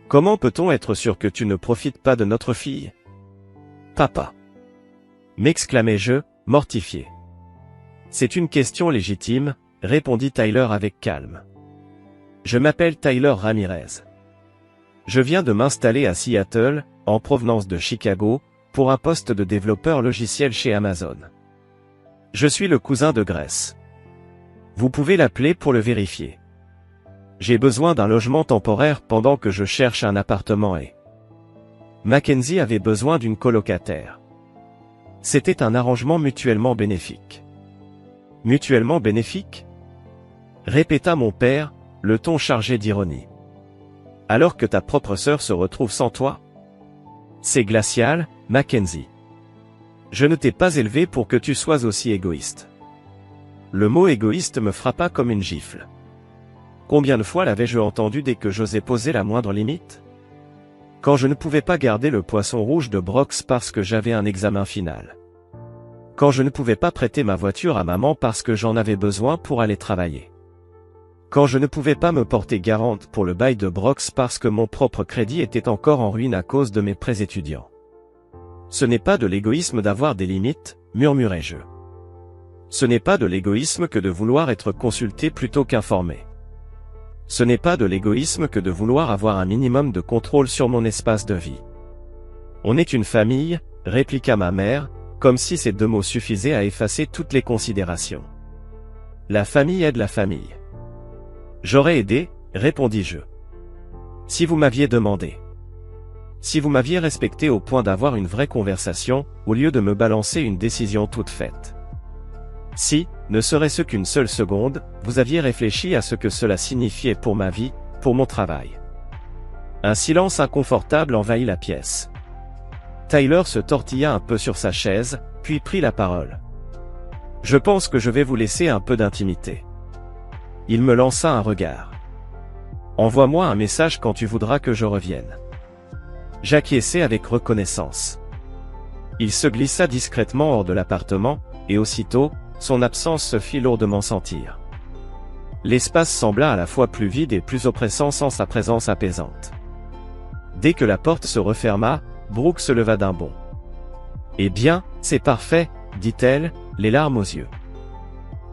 Comment peut-on être sûr que tu ne profites pas de notre fille? Papa. M'exclamai-je, mortifié. C'est une question légitime, répondit Tyler avec calme. Je m'appelle Tyler Ramirez. Je viens de m'installer à Seattle, en provenance de Chicago, pour un poste de développeur logiciel chez Amazon. Je suis le cousin de Grace. Vous pouvez l'appeler pour le vérifier. J'ai besoin d'un logement temporaire pendant que je cherche un appartement et... Mackenzie avait besoin d'une colocataire. C'était un arrangement mutuellement bénéfique. Mutuellement bénéfique? Répéta mon père, le ton chargé d'ironie. Alors que ta propre sœur se retrouve sans toi? C'est glacial, Mackenzie. Je ne t'ai pas élevé pour que tu sois aussi égoïste. Le mot égoïste me frappa comme une gifle. Combien de fois l'avais-je entendu dès que j'osais poser la moindre limite? Quand je ne pouvais pas garder le poisson rouge de Brox parce que j'avais un examen final. Quand je ne pouvais pas prêter ma voiture à maman parce que j'en avais besoin pour aller travailler. Quand je ne pouvais pas me porter garante pour le bail de Brox parce que mon propre crédit était encore en ruine à cause de mes prêts étudiants. Ce n'est pas de l'égoïsme d'avoir des limites, murmurai-je. Ce n'est pas de l'égoïsme que de vouloir être consulté plutôt qu'informé. Ce n'est pas de l'égoïsme que de vouloir avoir un minimum de contrôle sur mon espace de vie. On est une famille, répliqua ma mère, comme si ces deux mots suffisaient à effacer toutes les considérations. La famille aide la famille. J'aurais aidé, répondis-je. Si vous m'aviez demandé. Si vous m'aviez respecté au point d'avoir une vraie conversation, au lieu de me balancer une décision toute faite. Si, ne serait-ce qu'une seule seconde, vous aviez réfléchi à ce que cela signifiait pour ma vie, pour mon travail. Un silence inconfortable envahit la pièce. Tyler se tortilla un peu sur sa chaise, puis prit la parole. Je pense que je vais vous laisser un peu d'intimité. Il me lança un regard. Envoie-moi un message quand tu voudras que je revienne. J'acquiesçai avec reconnaissance. Il se glissa discrètement hors de l'appartement, et aussitôt, son absence se fit lourdement sentir. L'espace sembla à la fois plus vide et plus oppressant sans sa présence apaisante. Dès que la porte se referma, Brooke se leva d'un bond. « Eh bien, c'est parfait, dit-elle, les larmes aux yeux.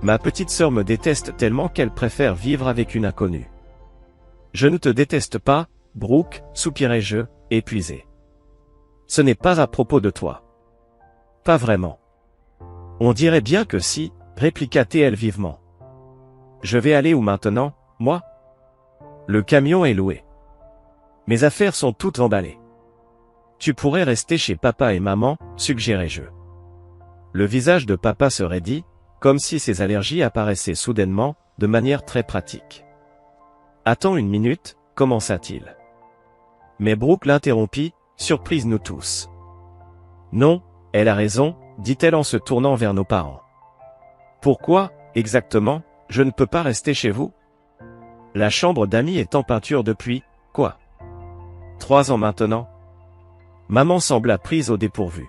Ma petite sœur me déteste tellement qu'elle préfère vivre avec une inconnue. Je ne te déteste pas, Brooke, soupirai-je, épuisé. Ce n'est pas à propos de toi. Pas vraiment. On dirait bien que si, répliqua-t-elle vivement. Je vais aller où maintenant, moi? Le camion est loué. Mes affaires sont toutes emballées. Tu pourrais rester chez papa et maman, suggérai-je. Le visage de papa se raidit, comme si ses allergies apparaissaient soudainement, de manière très pratique. Attends une minute, commença-t-il. Mais Brooke l'interrompit, surprise nous tous. Non, elle a raison, dit-elle en se tournant vers nos parents. Pourquoi, exactement, je ne peux pas rester chez vous? La chambre d'amis est en peinture depuis, quoi? 3 ans maintenant? Maman sembla prise au dépourvu.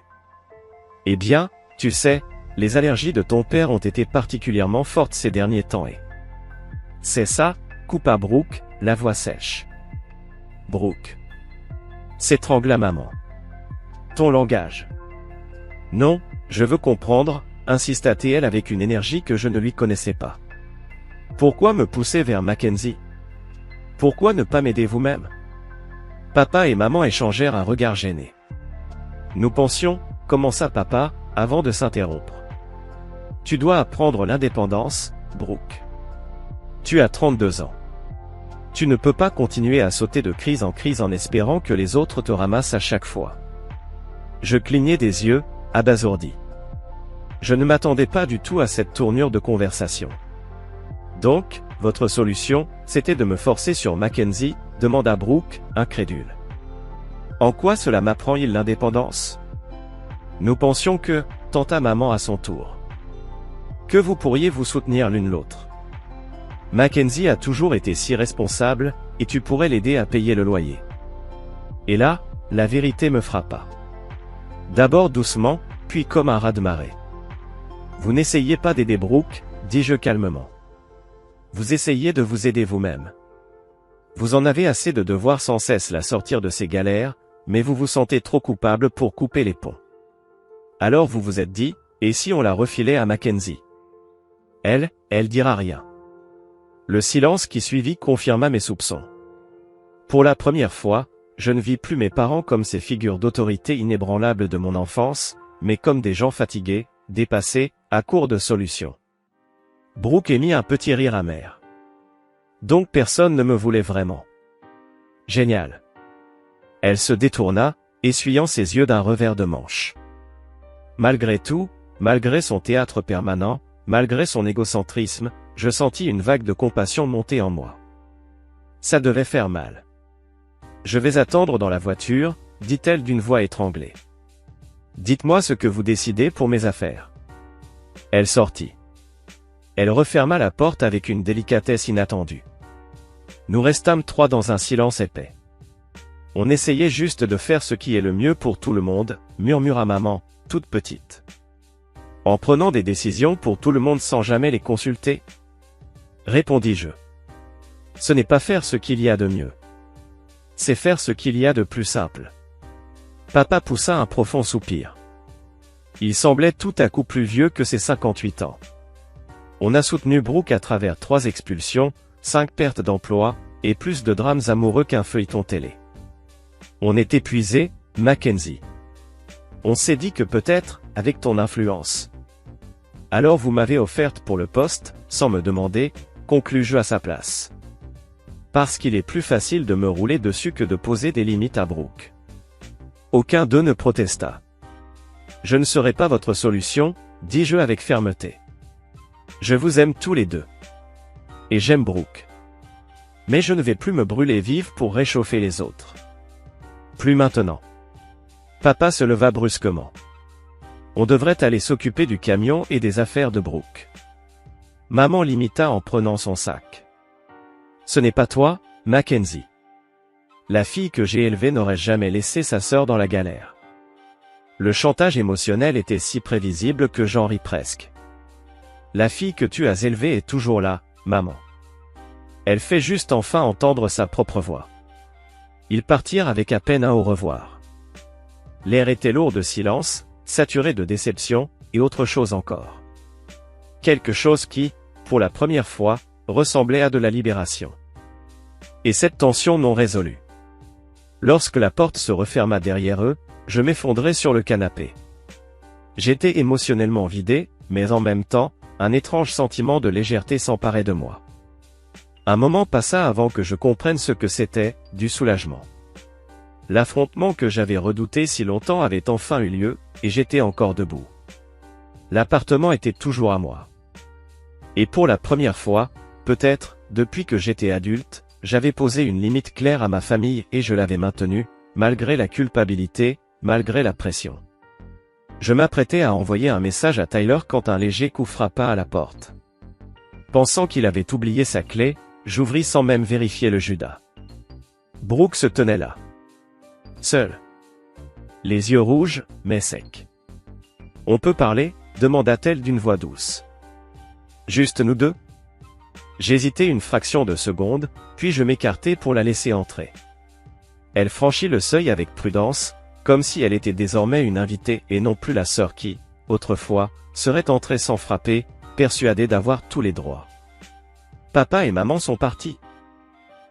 Eh bien, tu sais, les allergies de ton père ont été particulièrement fortes ces derniers temps et... C'est ça, coupa Brooke, la voix sèche. Brooke. S'étrangla maman. Ton langage. Non, je veux comprendre, insista-t-elle avec une énergie que je ne lui connaissais pas. Pourquoi me pousser vers Mackenzie? Pourquoi ne pas m'aider vous-même? Papa et maman échangèrent un regard gêné. Nous pensions, commença papa, avant de s'interrompre. Tu dois apprendre l'indépendance, Brooke. Tu as 32 ans. Tu ne peux pas continuer à sauter de crise en espérant que les autres te ramassent à chaque fois. Je clignai des yeux, abasourdi. Je ne m'attendais pas du tout à cette tournure de conversation. Donc, votre solution, c'était de me forcer sur Mackenzie, demanda Brooke, incrédule. En quoi cela m'apprend-il l'indépendance? Nous pensions que, tenta maman à son tour. Que vous pourriez vous soutenir l'une l'autre. Mackenzie a toujours été si responsable, et tu pourrais l'aider à payer le loyer. Et là, la vérité me frappa. D'abord doucement, puis comme un raz-de-marée. Vous n'essayez pas d'aider Brooke, dis-je calmement. Vous essayez de vous aider vous-même. Vous en avez assez de devoir sans cesse la sortir de ses galères, mais vous vous sentez trop coupable pour couper les ponts. Alors vous vous êtes dit, et si on la refilait à Mackenzie? Elle dira rien. Le silence qui suivit confirma mes soupçons. Pour la première fois, je ne vis plus mes parents comme ces figures d'autorité inébranlables de mon enfance, mais comme des gens fatigués, dépassés, à court de solutions. Brooke émit un petit rire amer. Donc personne ne me voulait vraiment. Génial. Elle se détourna, essuyant ses yeux d'un revers de manche. Malgré tout, malgré son théâtre permanent, malgré son égocentrisme, je sentis une vague de compassion monter en moi. Ça devait faire mal. Je vais attendre dans la voiture, dit-elle d'une voix étranglée. Dites-moi ce que vous décidez pour mes affaires. Elle sortit. Elle referma la porte avec une délicatesse inattendue. Nous restâmes trois dans un silence épais. On essayait juste de faire ce qui est le mieux pour tout le monde, murmura maman, toute petite. En prenant des décisions pour tout le monde sans jamais les consulter? Répondis-je. Ce n'est pas faire ce qu'il y a de mieux. C'est faire ce qu'il y a de plus simple. Papa poussa un profond soupir. Il semblait tout à coup plus vieux que ses 58 ans. On a soutenu Brooke à travers 3 expulsions, 5 pertes d'emploi, et plus de drames amoureux qu'un feuilleton télé. On est épuisé, Mackenzie. On s'est dit que peut-être, avec ton influence. Alors vous m'avez offerte pour le poste, sans me demander, conclus-je à sa place. Parce qu'il est plus facile de me rouler dessus que de poser des limites à Brooke. Aucun d'eux ne protesta. Je ne serai pas votre solution, dis-je avec fermeté. Je vous aime tous les deux. Et j'aime Brooke. Mais je ne vais plus me brûler vive pour réchauffer les autres. Plus maintenant. Papa se leva brusquement. On devrait aller s'occuper du camion et des affaires de Brooke. Maman l'imita en prenant son sac. Ce n'est pas toi, Mackenzie. La fille que j'ai élevée n'aurait jamais laissé sa sœur dans la galère. Le chantage émotionnel était si prévisible que j'en ris presque. La fille que tu as élevée est toujours là, maman. Elle fait juste enfin entendre sa propre voix. Ils partirent avec à peine un au revoir. L'air était lourd de silence, saturé de déception, et autre chose encore. Quelque chose qui, pour la première fois, ressemblait à de la libération. Et cette tension non résolue. Lorsque la porte se referma derrière eux, je m'effondrai sur le canapé. J'étais émotionnellement vidé, mais en même temps, un étrange sentiment de légèreté s'emparait de moi. Un moment passa avant que je comprenne ce que c'était, du soulagement. L'affrontement que j'avais redouté si longtemps avait enfin eu lieu, et j'étais encore debout. L'appartement était toujours à moi. Et pour la première fois, peut-être, depuis que j'étais adulte, j'avais posé une limite claire à ma famille et je l'avais maintenue, malgré la culpabilité, malgré la pression. Je m'apprêtais à envoyer un message à Tyler quand un léger coup frappa à la porte. Pensant qu'il avait oublié sa clé, j'ouvris sans même vérifier le Judas. Brooke se tenait là. Seul. Les yeux rouges, mais secs. « On peut parler ?» demanda-t-elle d'une voix douce. « Juste nous deux ?» J'hésitai une fraction de seconde, puis je m'écartai pour la laisser entrer. Elle franchit le seuil avec prudence, comme si elle était désormais une invitée et non plus la sœur qui, autrefois, serait entrée sans frapper, persuadée d'avoir tous les droits. « Papa et maman sont partis ?»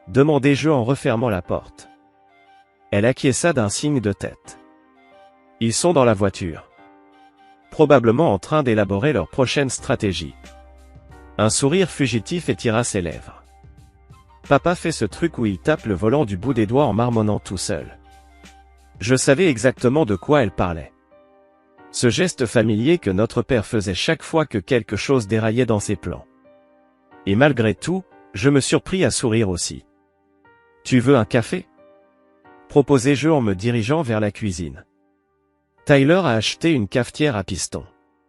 demandai-je en refermant la porte. Elle acquiesça d'un signe de tête. « Ils sont dans la voiture. Probablement en train d'élaborer leur prochaine stratégie. » Un sourire fugitif étira ses lèvres. Papa fait ce truc où il tape le volant du bout des doigts en marmonnant tout seul. Je savais exactement de quoi elle parlait. Ce geste familier que notre père faisait chaque fois que quelque chose déraillait dans ses plans. Et malgré tout, je me surpris à sourire aussi. « Tu veux un café ?» proposai-je en me dirigeant vers la cuisine. Tyler a acheté une cafetière à piston.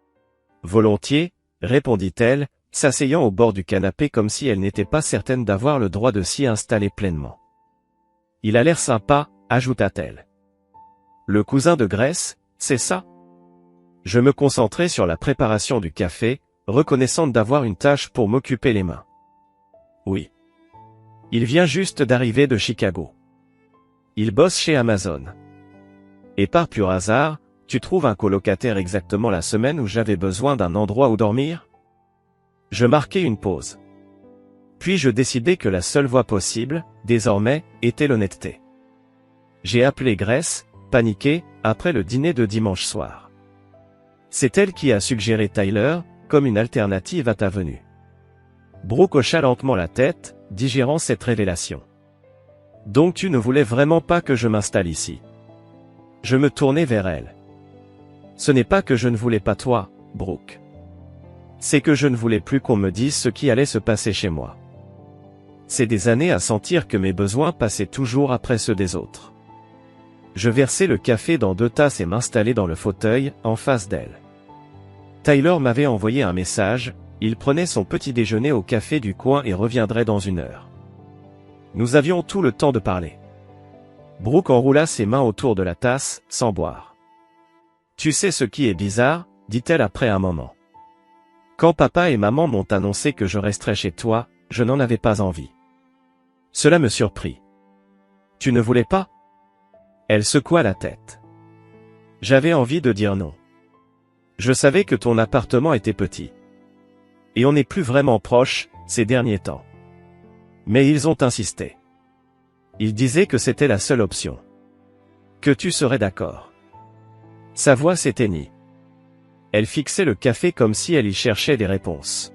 « Volontiers, » répondit-elle, s'asseyant au bord du canapé comme si elle n'était pas certaine d'avoir le droit de s'y installer pleinement. « Il a l'air sympa, » ajouta-t-elle. « Le cousin de Grace, c'est ça ?» Je me concentrai sur la préparation du café, reconnaissante d'avoir une tâche pour m'occuper les mains. « Oui. » Il vient juste d'arriver de Chicago. Il bosse chez Amazon. Et par pur hasard, tu trouves un colocataire exactement la semaine où j'avais besoin d'un endroit où dormir? Je marquai une pause. Puis je décidai que la seule voie possible, désormais, était l'honnêteté. J'ai appelé Grace, paniqué, après le dîner de dimanche soir. C'est elle qui a suggéré Tyler, comme une alternative à ta venue. Brooke hocha lentement la tête, digérant cette révélation. Donc tu ne voulais vraiment pas que je m'installe ici? Je me tournai vers elle. Ce n'est pas que je ne voulais pas toi, Brooke. C'est que je ne voulais plus qu'on me dise ce qui allait se passer chez moi. C'est des années à sentir que mes besoins passaient toujours après ceux des autres. Je versai le café dans 2 tasses et m'installai dans le fauteuil, en face d'elle. Tyler m'avait envoyé un message, il prenait son petit déjeuner au café du coin et reviendrait dans 1 heure. Nous avions tout le temps de parler. Brooke enroula ses mains autour de la tasse, sans boire. Tu sais ce qui est bizarre, dit-elle après un moment. Quand papa et maman m'ont annoncé que je resterais chez toi, je n'en avais pas envie. Cela me surprit. Tu ne voulais pas? Elle secoua la tête. J'avais envie de dire non. Je savais que ton appartement était petit. Et on n'est plus vraiment proches, ces derniers temps. Mais ils ont insisté. Ils disaient que c'était la seule option. Que tu serais d'accord. Sa voix s'éteignit. Elle fixait le café comme si elle y cherchait des réponses.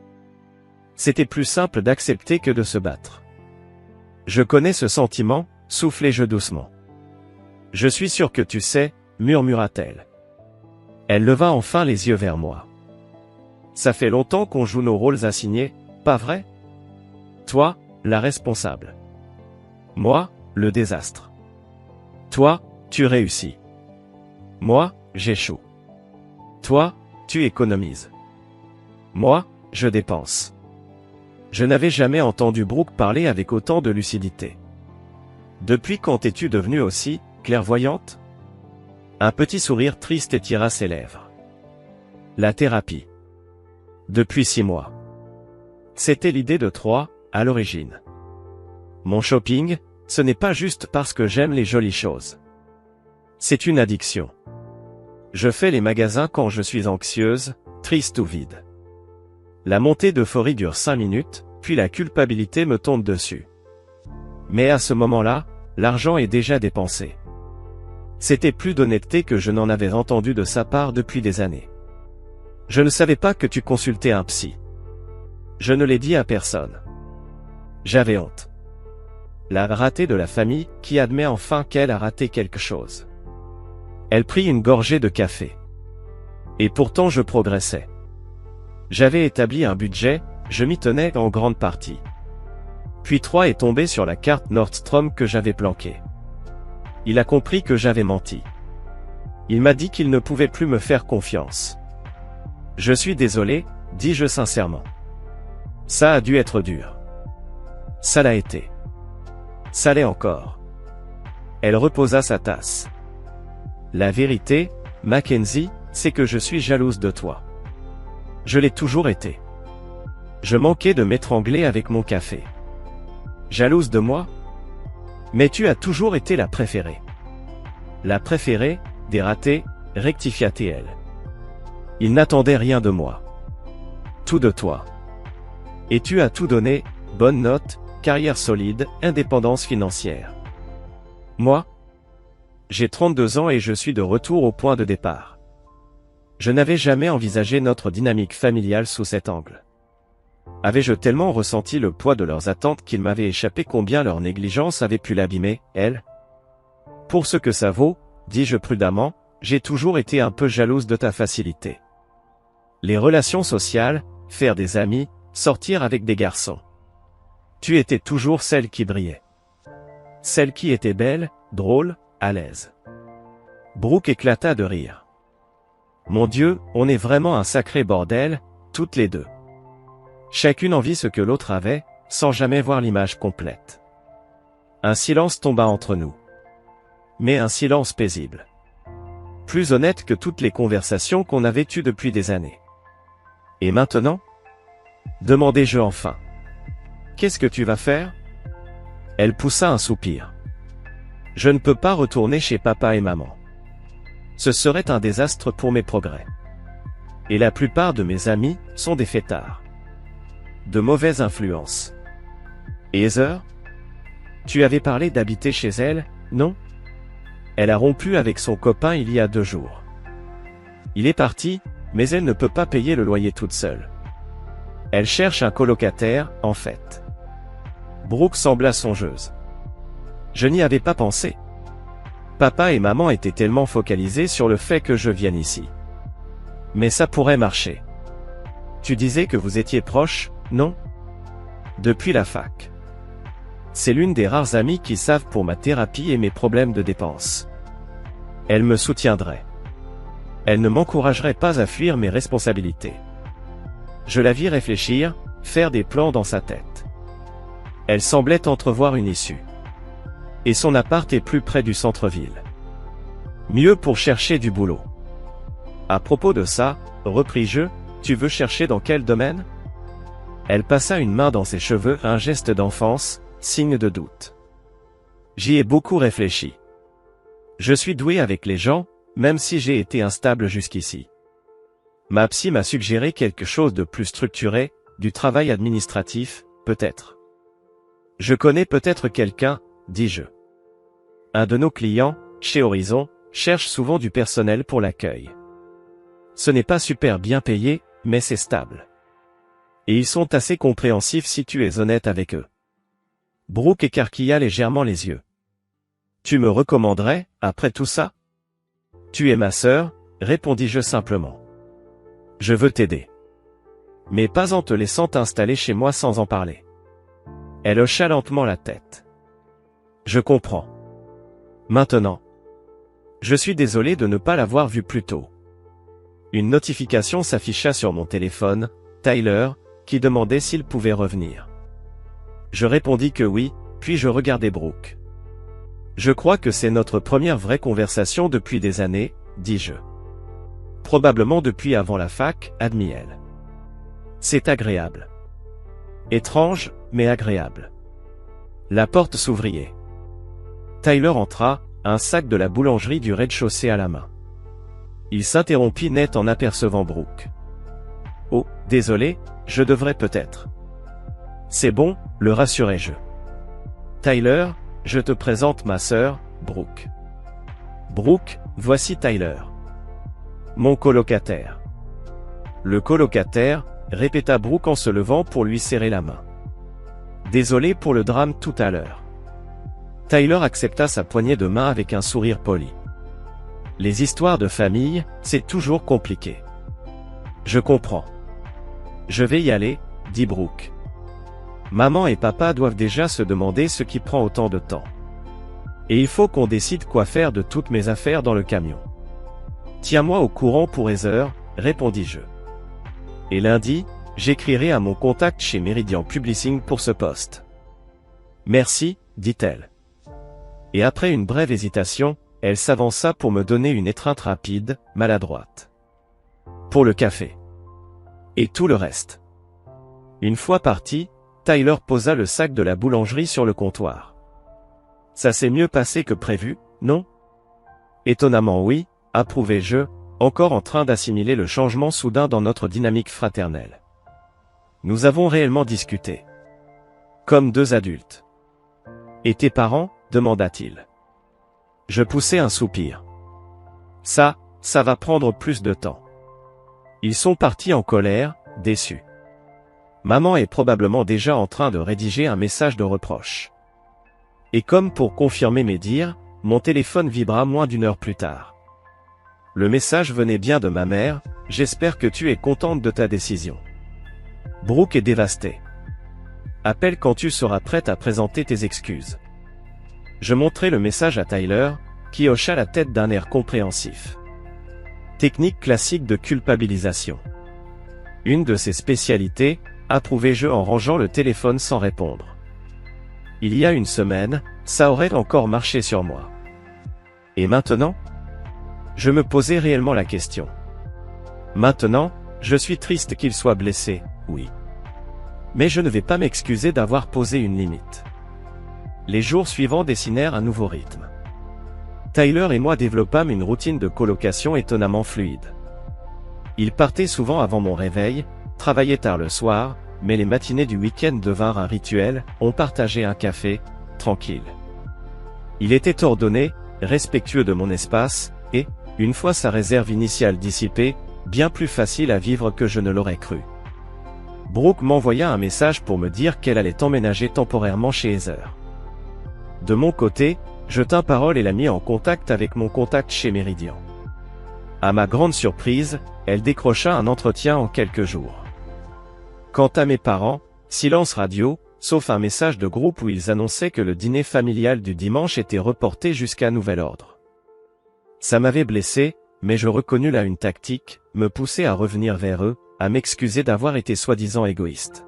C'était plus simple d'accepter que de se battre. Je connais ce sentiment, soufflai-je doucement. Je suis sûr que tu sais, murmura-t-elle. Elle leva enfin les yeux vers moi. Ça fait longtemps qu'on joue nos rôles assignés, pas vrai? Toi, la responsable. Moi, le désastre. Toi, tu réussis. Moi, j'échoue. Toi, tu économises. Moi, je dépense. Je n'avais jamais entendu Brooke parler avec autant de lucidité. Depuis quand es-tu devenue aussi clairvoyante? Un petit sourire triste étira ses lèvres. La thérapie. Depuis 6 mois. C'était l'idée de 3, à l'origine. Mon shopping, ce n'est pas juste parce que j'aime les jolies choses. C'est une addiction. Je fais les magasins quand je suis anxieuse, triste ou vide. La montée d'euphorie dure 5 minutes, puis la culpabilité me tombe dessus. Mais à ce moment-là, l'argent est déjà dépensé. C'était plus d'honnêteté que je n'en avais entendu de sa part depuis des années. Je ne savais pas que tu consultais un psy. Je ne l'ai dit à personne. J'avais honte. La ratée de la famille, qui admet enfin qu'elle a raté quelque chose. Elle prit une gorgée de café. Et pourtant je progressais. J'avais établi un budget, je m'y tenais en grande partie. Puis 3 est tombé sur la carte Nordstrom que j'avais planquée. Il a compris que j'avais menti. Il m'a dit qu'il ne pouvait plus me faire confiance. Je suis désolé, dis-je sincèrement. Ça a dû être dur. Ça l'a été. Ça l'est encore. Elle reposa sa tasse. La vérité, Mackenzie, c'est que je suis jalouse de toi. Je l'ai toujours été. Je manquais de m'étrangler avec mon café. Jalouse de moi? Mais tu as toujours été la préférée. La préférée, des ratés, rectifia-t-elle. Il n'attendait rien de moi. Tout de toi. Et tu as tout donné, bonne note, carrière solide, indépendance financière. Moi? J'ai 32 ans et je suis de retour au point de départ. Je n'avais jamais envisagé notre dynamique familiale sous cet angle. Avais-je tellement ressenti le poids de leurs attentes qu'il m'avait échappé combien leur négligence avait pu l'abîmer, elle? Pour ce que ça vaut, dis-je prudemment, j'ai toujours été un peu jalouse de ta facilité. Les relations sociales, faire des amis, sortir avec des garçons. Tu étais toujours celle qui brillait. Celle qui était belle, drôle, à l'aise. Brooke éclata de rire. Mon Dieu, on est vraiment un sacré bordel, toutes les deux. Chacune en vit ce que l'autre avait, sans jamais voir l'image complète. Un silence tomba entre nous. Mais un silence paisible. Plus honnête que toutes les conversations qu'on avait eues depuis des années. Et maintenant? Demandai-je enfin. Qu'est-ce que tu vas faire? Elle poussa un soupir. Je ne peux pas retourner chez papa et maman. Ce serait un désastre pour mes progrès. Et la plupart de mes amis sont des fêtards. De mauvaises influences. Et Heather? Tu avais parlé d'habiter chez elle, non? Elle a rompu avec son copain il y a 2 jours. Il est parti, mais elle ne peut pas payer le loyer toute seule. Elle cherche un colocataire, en fait. Brooke sembla songeuse. Je n'y avais pas pensé. Papa et maman étaient tellement focalisés sur le fait que je vienne ici. Mais ça pourrait marcher. Tu disais que vous étiez proches, non? Depuis la fac. C'est l'une des rares amies qui savent pour ma thérapie et mes problèmes de dépenses. Elle me soutiendrait. Elle ne m'encouragerait pas à fuir mes responsabilités. Je la vis réfléchir, faire des plans dans sa tête. Elle semblait entrevoir une issue. Et son appart est plus près du centre-ville. Mieux pour chercher du boulot. À propos de ça, repris-je, tu veux chercher dans quel domaine? Elle passa une main dans ses cheveux, un geste d'enfance, signe de doute. J'y ai beaucoup réfléchi. Je suis doué avec les gens, même si j'ai été instable jusqu'ici. Ma psy m'a suggéré quelque chose de plus structuré, du travail administratif, peut-être. Je connais peut-être quelqu'un, dis-je. Un de nos clients, chez Horizon, cherche souvent du personnel pour l'accueil. Ce n'est pas super bien payé, mais c'est stable. Et ils sont assez compréhensifs si tu es honnête avec eux. Brooke écarquilla légèrement les yeux. Tu me recommanderais, après tout ça? Tu es ma sœur, répondis-je simplement. Je veux t'aider. Mais pas en te laissant t'installer chez moi sans en parler. Elle hocha lentement la tête. Je comprends. Maintenant. Je suis désolé de ne pas l'avoir vu plus tôt. Une notification s'afficha sur mon téléphone, Tyler, qui demandait s'il pouvait revenir. Je répondis que oui, puis je regardai Brooke. Je crois que c'est notre première vraie conversation depuis des années, dis-je. Probablement depuis avant la fac, admit-elle. C'est agréable. Étrange, mais agréable. La porte s'ouvrit. Tyler entra, un sac de la boulangerie du rez-de-chaussée à la main. Il s'interrompit net en apercevant Brooke. Oh, désolé, je devrais peut-être. C'est bon, le rassurai-je. Tyler, je te présente ma sœur, Brooke. Brooke, voici Tyler. Mon colocataire. Le colocataire, répéta Brooke en se levant pour lui serrer la main. Désolé pour le drame tout à l'heure. Tyler accepta sa poignée de main avec un sourire poli. Les histoires de famille, c'est toujours compliqué. Je comprends. Je vais y aller, dit Brooke. Maman et papa doivent déjà se demander ce qui prend autant de temps. Et il faut qu'on décide quoi faire de toutes mes affaires dans le camion. Tiens-moi au courant pour Heather, répondis-je. Et lundi, j'écrirai à mon contact chez Meridian Publishing pour ce poste. Merci, dit-elle. Et après une brève hésitation, elle s'avança pour me donner une étreinte rapide, maladroite. Pour le café. Et tout le reste. Une fois parti, Tyler posa le sac de la boulangerie sur le comptoir. Ça s'est mieux passé que prévu, non? Étonnamment oui, approuvai-je, encore en train d'assimiler le changement soudain dans notre dynamique fraternelle. Nous avons réellement discuté. Comme 2 adultes. Et tes parents? Demanda-t-il. Je poussai un soupir. Ça va prendre plus de temps. Ils sont partis en colère, déçus. Maman est probablement déjà en train de rédiger un message de reproche. Et comme pour confirmer mes dires, mon téléphone vibra moins d'1 heure plus tard. Le message venait bien de ma mère, j'espère que tu es contente de ta décision. Brooke est dévastée. Appelle quand tu seras prête à présenter tes excuses. Je montrai le message à Tyler, qui hocha la tête d'un air compréhensif. Technique classique de culpabilisation. Une de ses spécialités, approuvai-je en rangeant le téléphone sans répondre. Il y a une semaine, ça aurait encore marché sur moi. Et maintenant? Je me posais réellement la question. Maintenant, je suis triste qu'il soit blessé, oui. Mais je ne vais pas m'excuser d'avoir posé une limite. Les jours suivants dessinèrent un nouveau rythme. Tyler et moi développâmes une routine de colocation étonnamment fluide. Il partait souvent avant mon réveil, travaillait tard le soir, mais les matinées du week-end devinrent un rituel, on partageait un café, tranquille. Il était ordonné, respectueux de mon espace, et, une fois sa réserve initiale dissipée, bien plus facile à vivre que je ne l'aurais cru. Brooke m'envoya un message pour me dire qu'elle allait emménager temporairement chez Heather. De mon côté, je tins parole et la mis en contact avec mon contact chez Meridian. À ma grande surprise, elle décrocha un entretien en quelques jours. Quant à mes parents, silence radio, sauf un message de groupe où ils annonçaient que le dîner familial du dimanche était reporté jusqu'à nouvel ordre. Ça m'avait blessé, mais je reconnus là une tactique, me pousser à revenir vers eux, à m'excuser d'avoir été soi-disant égoïste.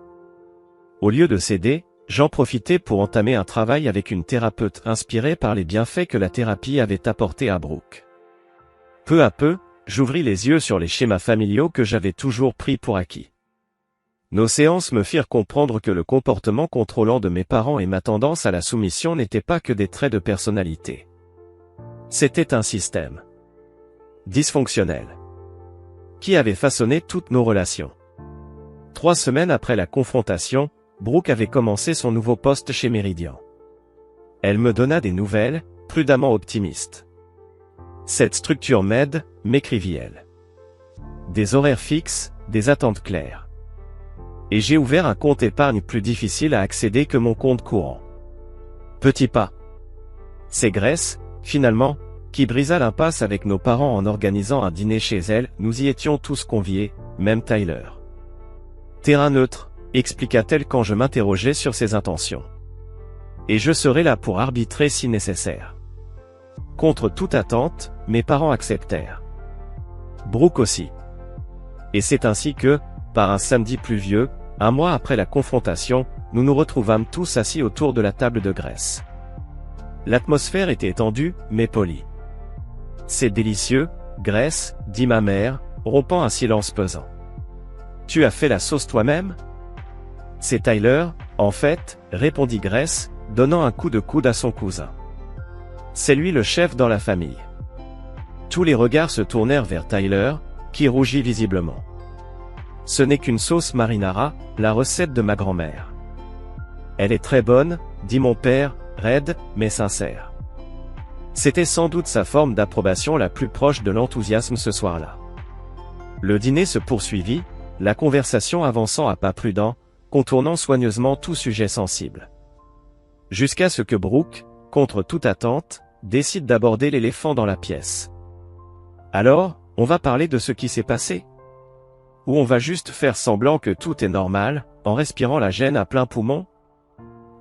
Au lieu de céder, j'en profitais pour entamer un travail avec une thérapeute inspirée par les bienfaits que la thérapie avait apportés à Brooke. Peu à peu, j'ouvris les yeux sur les schémas familiaux que j'avais toujours pris pour acquis. Nos séances me firent comprendre que le comportement contrôlant de mes parents et ma tendance à la soumission n'étaient pas que des traits de personnalité. C'était un système dysfonctionnel qui avait façonné toutes nos relations. 3 semaines après la confrontation, Brooke avait commencé son nouveau poste chez Meridian. Elle me donna des nouvelles, prudemment optimistes. Cette structure m'aide, m'écrivit-elle. Des horaires fixes, des attentes claires. Et j'ai ouvert un compte épargne plus difficile à accéder que mon compte courant. Petit pas. C'est Grace, finalement, qui brisa l'impasse avec nos parents en organisant un dîner chez elle, nous y étions tous conviés, même Tyler. Terrain neutre, expliqua-t-elle quand je m'interrogeais sur ses intentions. Et je serai là pour arbitrer si nécessaire. Contre toute attente, mes parents acceptèrent. Brooke aussi. Et c'est ainsi que, par un samedi pluvieux, un mois après la confrontation, nous nous retrouvâmes tous assis autour de la table de Grace. L'atmosphère était tendue, mais polie. C'est délicieux, Grace, dit ma mère, rompant un silence pesant. Tu as fait la sauce toi-même? C'est Tyler, en fait, répondit Grace, donnant un coup de coude à son cousin. C'est lui le chef dans la famille. Tous les regards se tournèrent vers Tyler, qui rougit visiblement. Ce n'est qu'une sauce marinara, la recette de ma grand-mère. Elle est très bonne, dit mon père, raide, mais sincère. C'était sans doute sa forme d'approbation la plus proche de l'enthousiasme ce soir-là. Le dîner se poursuivit, la conversation avançant à pas prudents, contournant soigneusement tout sujet sensible. Jusqu'à ce que Brooke, contre toute attente, décide d'aborder l'éléphant dans la pièce. Alors, on va parler de ce qui s'est passé? Ou on va juste faire semblant que tout est normal, en respirant la gêne à plein poumon?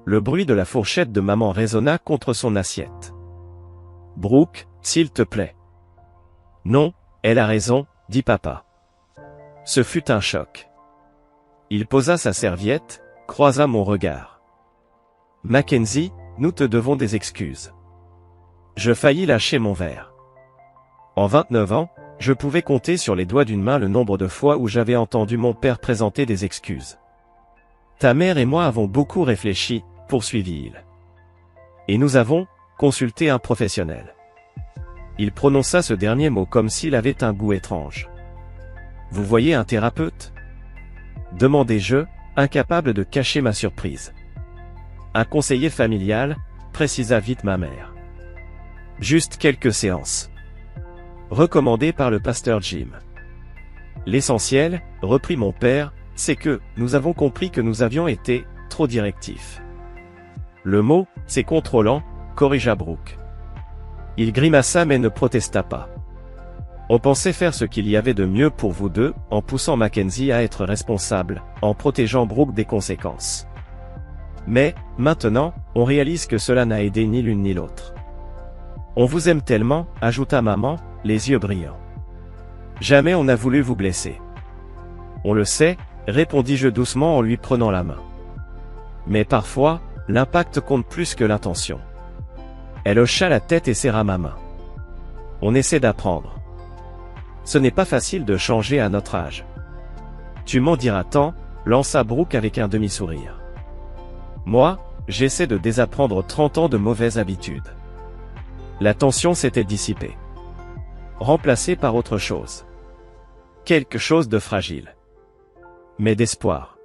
Le bruit de la fourchette de maman résonna contre son assiette. Brooke, s'il te plaît. Non, elle a raison, dit papa. Ce fut un choc. Il posa sa serviette, croisa mon regard. Mackenzie, nous te devons des excuses. Je faillis lâcher mon verre. En 29 ans, je pouvais compter sur les doigts d'une main le nombre de fois où j'avais entendu mon père présenter des excuses. Ta mère et moi avons beaucoup réfléchi, poursuivit-il. Et nous avons consulté un professionnel. Il prononça ce dernier mot comme s'il avait un goût étrange. Vous voyez un thérapeute? Demandai-je, incapable de cacher ma surprise. Un conseiller familial, précisa vite ma mère. Juste quelques séances. Recommandées par le pasteur Jim. L'essentiel, reprit mon père, c'est que, nous avons compris que nous avions été, trop directifs. Le mot, c'est contrôlant, corrigea Brooke. Il grimaça mais ne protesta pas. On pensait faire ce qu'il y avait de mieux pour vous deux, en poussant Mackenzie à être responsable, en protégeant Brooke des conséquences. Mais, maintenant, on réalise que cela n'a aidé ni l'une ni l'autre. On vous aime tellement, ajouta maman, les yeux brillants. Jamais on n'a voulu vous blesser. On le sait, répondis-je doucement en lui prenant la main. Mais parfois, l'impact compte plus que l'intention. Elle hocha la tête et serra ma main. On essaie d'apprendre. Ce n'est pas facile de changer à notre âge. Tu m'en diras tant, lança Brooke avec un demi-sourire. Moi, j'essaie de désapprendre 30 ans de mauvaises habitudes. La tension s'était dissipée. Remplacée par autre chose. Quelque chose de fragile. Mais d'espoir.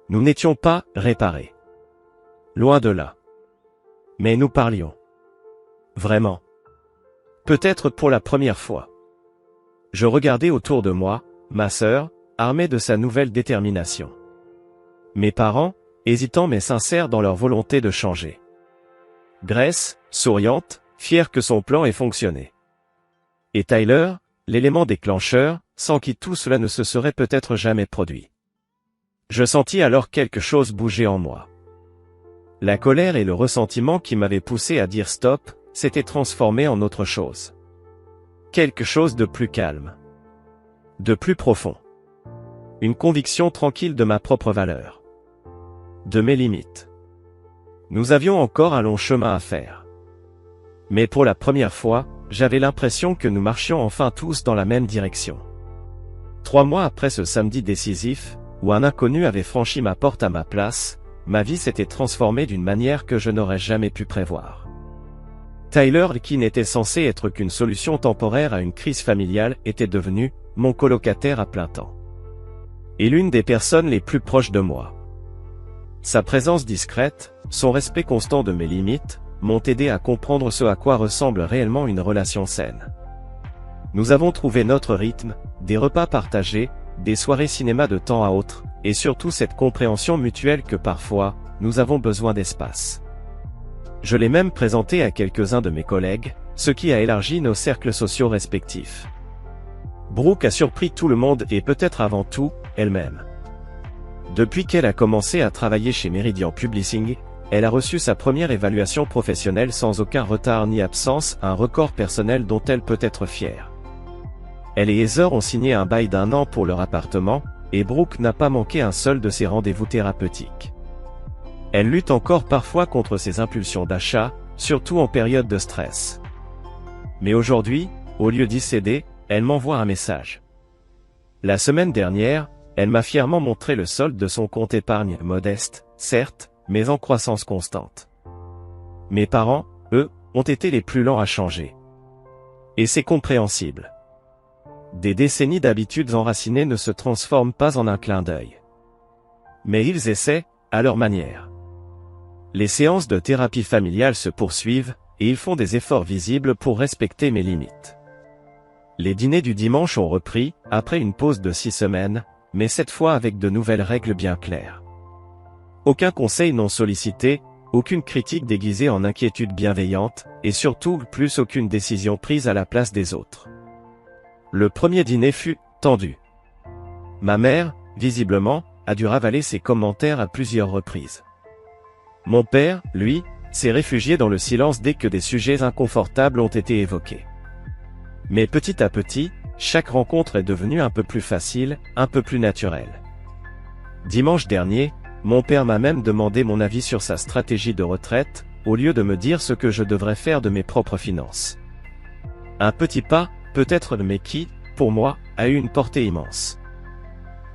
Nous n'étions pas réparés. Loin de là. Mais nous parlions. Vraiment. Peut-être pour la première fois. Je regardais autour de moi, ma sœur, armée de sa nouvelle détermination. Mes parents, hésitants mais sincères dans leur volonté de changer. Grace, souriante, fière que son plan ait fonctionné. Et Tyler, l'élément déclencheur, sans qui tout cela ne se serait peut-être jamais produit. Je sentis alors quelque chose bouger en moi. La colère et le ressentiment qui m'avaient poussé à dire stop, s'étaient transformés en autre chose. Quelque chose de plus calme. De plus profond. Une conviction tranquille de ma propre valeur. De mes limites. Nous avions encore un long chemin à faire. Mais pour la première fois, j'avais l'impression que nous marchions enfin tous dans la même direction. 3 mois après ce samedi décisif, où un inconnu avait franchi ma porte à ma place, ma vie s'était transformée d'une manière que je n'aurais jamais pu prévoir. Tyler, qui n'était censé être qu'une solution temporaire à une crise familiale, était devenu mon colocataire à plein temps. Et l'une des personnes les plus proches de moi. Sa présence discrète, son respect constant de mes limites, m'ont aidé à comprendre ce à quoi ressemble réellement une relation saine. Nous avons trouvé notre rythme, des repas partagés, des soirées cinéma de temps à autre, et surtout cette compréhension mutuelle que parfois, nous avons besoin d'espace. Je l'ai même présenté à quelques-uns de mes collègues, ce qui a élargi nos cercles sociaux respectifs. Brooke a surpris tout le monde et peut-être avant tout, elle-même. Depuis qu'elle a commencé à travailler chez Meridian Publishing, elle a reçu sa première évaluation professionnelle sans aucun retard ni absence, un record personnel dont elle peut être fière. Elle et Heather ont signé un bail d'1 an pour leur appartement, et Brooke n'a pas manqué un seul de ses rendez-vous thérapeutiques. Elle lutte encore parfois contre ses impulsions d'achat, surtout en période de stress. Mais aujourd'hui, au lieu d'y céder, elle m'envoie un message. La semaine dernière, elle m'a fièrement montré le solde de son compte épargne modeste, certes, mais en croissance constante. Mes parents, eux, ont été les plus lents à changer. Et c'est compréhensible. Des décennies d'habitudes enracinées ne se transforment pas en un clin d'œil. Mais ils essaient, à leur manière. Les séances de thérapie familiale se poursuivent, et ils font des efforts visibles pour respecter mes limites. Les dîners du dimanche ont repris, après une pause de 6 semaines, mais cette fois avec de nouvelles règles bien claires. Aucun conseil non sollicité, aucune critique déguisée en inquiétude bienveillante, et surtout plus aucune décision prise à la place des autres. Le premier dîner fut tendu. Ma mère, visiblement, a dû ravaler ses commentaires à plusieurs reprises. Mon père, lui, s'est réfugié dans le silence dès que des sujets inconfortables ont été évoqués. Mais petit à petit, chaque rencontre est devenue un peu plus facile, un peu plus naturelle. Dimanche dernier, mon père m'a même demandé mon avis sur sa stratégie de retraite, au lieu de me dire ce que je devrais faire de mes propres finances. Un petit pas, peut-être, mais qui, pour moi, a eu une portée immense.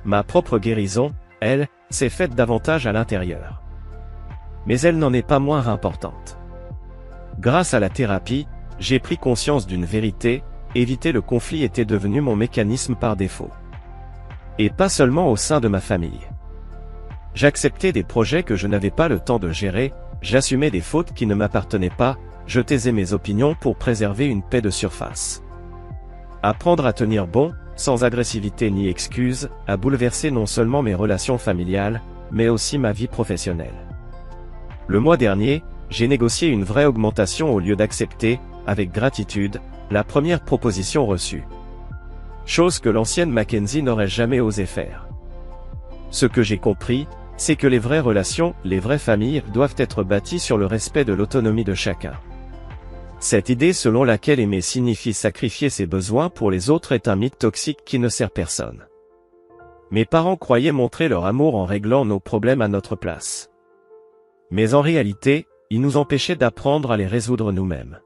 Ma propre guérison, elle, s'est faite davantage à l'intérieur. Mais elle n'en est pas moins importante. Grâce à la thérapie, j'ai pris conscience d'une vérité, éviter le conflit était devenu mon mécanisme par défaut. Et pas seulement au sein de ma famille. J'acceptais des projets que je n'avais pas le temps de gérer, j'assumais des fautes qui ne m'appartenaient pas, je taisais mes opinions pour préserver une paix de surface. Apprendre à tenir bon, sans agressivité ni excuse, a bouleversé non seulement mes relations familiales, mais aussi ma vie professionnelle. Le mois dernier, j'ai négocié une vraie augmentation au lieu d'accepter, avec gratitude, la première proposition reçue. Chose que l'ancienne Mackenzie n'aurait jamais osé faire. Ce que j'ai compris, c'est que les vraies relations, les vraies familles, doivent être bâties sur le respect de l'autonomie de chacun. Cette idée selon laquelle aimer signifie sacrifier ses besoins pour les autres est un mythe toxique qui ne sert personne. Mes parents croyaient montrer leur amour en réglant nos problèmes à notre place. Mais en réalité, ils nous empêchaient d'apprendre à les résoudre nous-mêmes.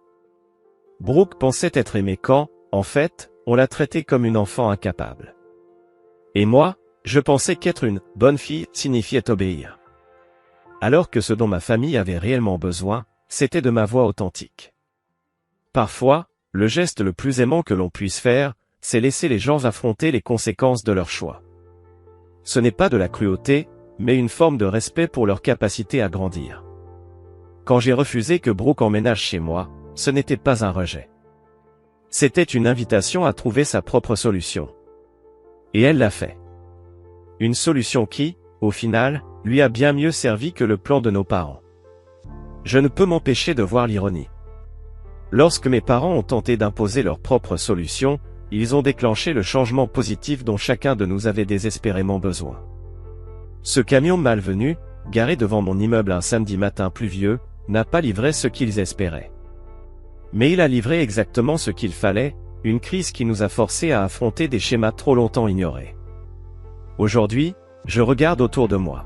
Brooke pensait être aimée quand, en fait, on la traitait comme une enfant incapable. Et moi, je pensais qu'être une bonne fille signifiait obéir. alors que ce dont ma famille avait réellement besoin, c'était de ma voix authentique. Parfois, le geste le plus aimant que l'on puisse faire, c'est laisser les gens affronter les conséquences de leurs choix. Ce n'est pas de la cruauté, mais une forme de respect pour leur capacité à grandir. Quand j'ai refusé que Brooke emménage chez moi, ce n'était pas un rejet. C'était une invitation à trouver sa propre solution. Et elle l'a fait. Une solution qui, au final, lui a bien mieux servi que le plan de nos parents. Je ne peux m'empêcher de voir l'ironie. Lorsque mes parents ont tenté d'imposer leur propre solution, ils ont déclenché le changement positif dont chacun de nous avait désespérément besoin. Ce camion malvenu, garé devant mon immeuble un samedi matin pluvieux, n'a pas livré ce qu'ils espéraient. Mais il a livré exactement ce qu'il fallait, une crise qui nous a forcés à affronter des schémas trop longtemps ignorés. Aujourd'hui, je regarde autour de moi.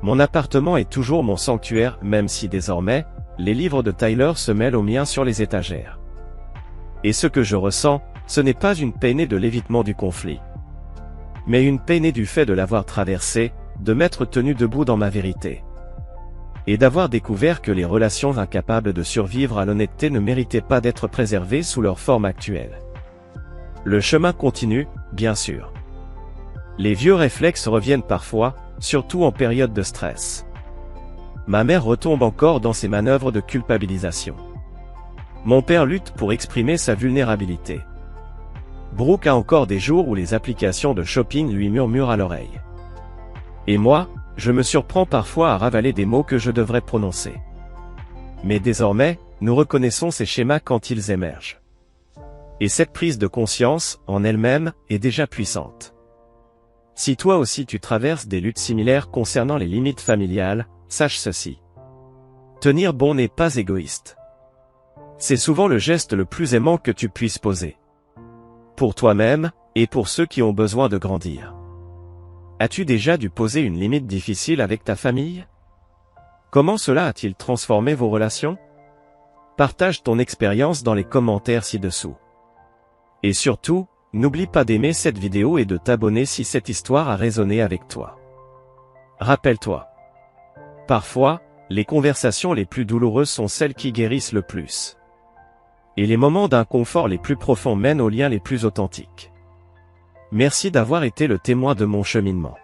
Mon appartement est toujours mon sanctuaire, même si désormais, les livres de Tyler se mêlent aux miens sur les étagères. Et ce que je ressens, ce n'est pas une paix née de l'évitement du conflit, mais une paix née du fait de l'avoir traversé, de m'être tenu debout dans ma vérité. Et d'avoir découvert que les relations incapables de survivre à l'honnêteté ne méritaient pas d'être préservées sous leur forme actuelle. Le chemin continue, bien sûr. Les vieux réflexes reviennent parfois, surtout en période de stress. Ma mère retombe encore dans ses manœuvres de culpabilisation. Mon père lutte pour exprimer sa vulnérabilité. Brooke a encore des jours où les applications de shopping lui murmurent à l'oreille. Et moi, je me surprends parfois à ravaler des mots que je devrais prononcer. Mais désormais, nous reconnaissons ces schémas quand ils émergent. Et cette prise de conscience, en elle-même, est déjà puissante. Si toi aussi tu traverses des luttes similaires concernant les limites familiales, sache ceci. Tenir bon n'est pas égoïste. C'est souvent le geste le plus aimant que tu puisses poser. Pour toi-même, et pour ceux qui ont besoin de grandir. As-tu déjà dû poser une limite difficile avec ta famille? Comment cela a-t-il transformé vos relations? Partage ton expérience dans les commentaires ci-dessous. Et surtout, n'oublie pas d'aimer cette vidéo et de t'abonner si cette histoire a résonné avec toi. Rappelle-toi. Parfois, les conversations les plus douloureuses sont celles qui guérissent le plus. Et les moments d'inconfort les plus profonds mènent aux liens les plus authentiques. Merci d'avoir été le témoin de mon cheminement.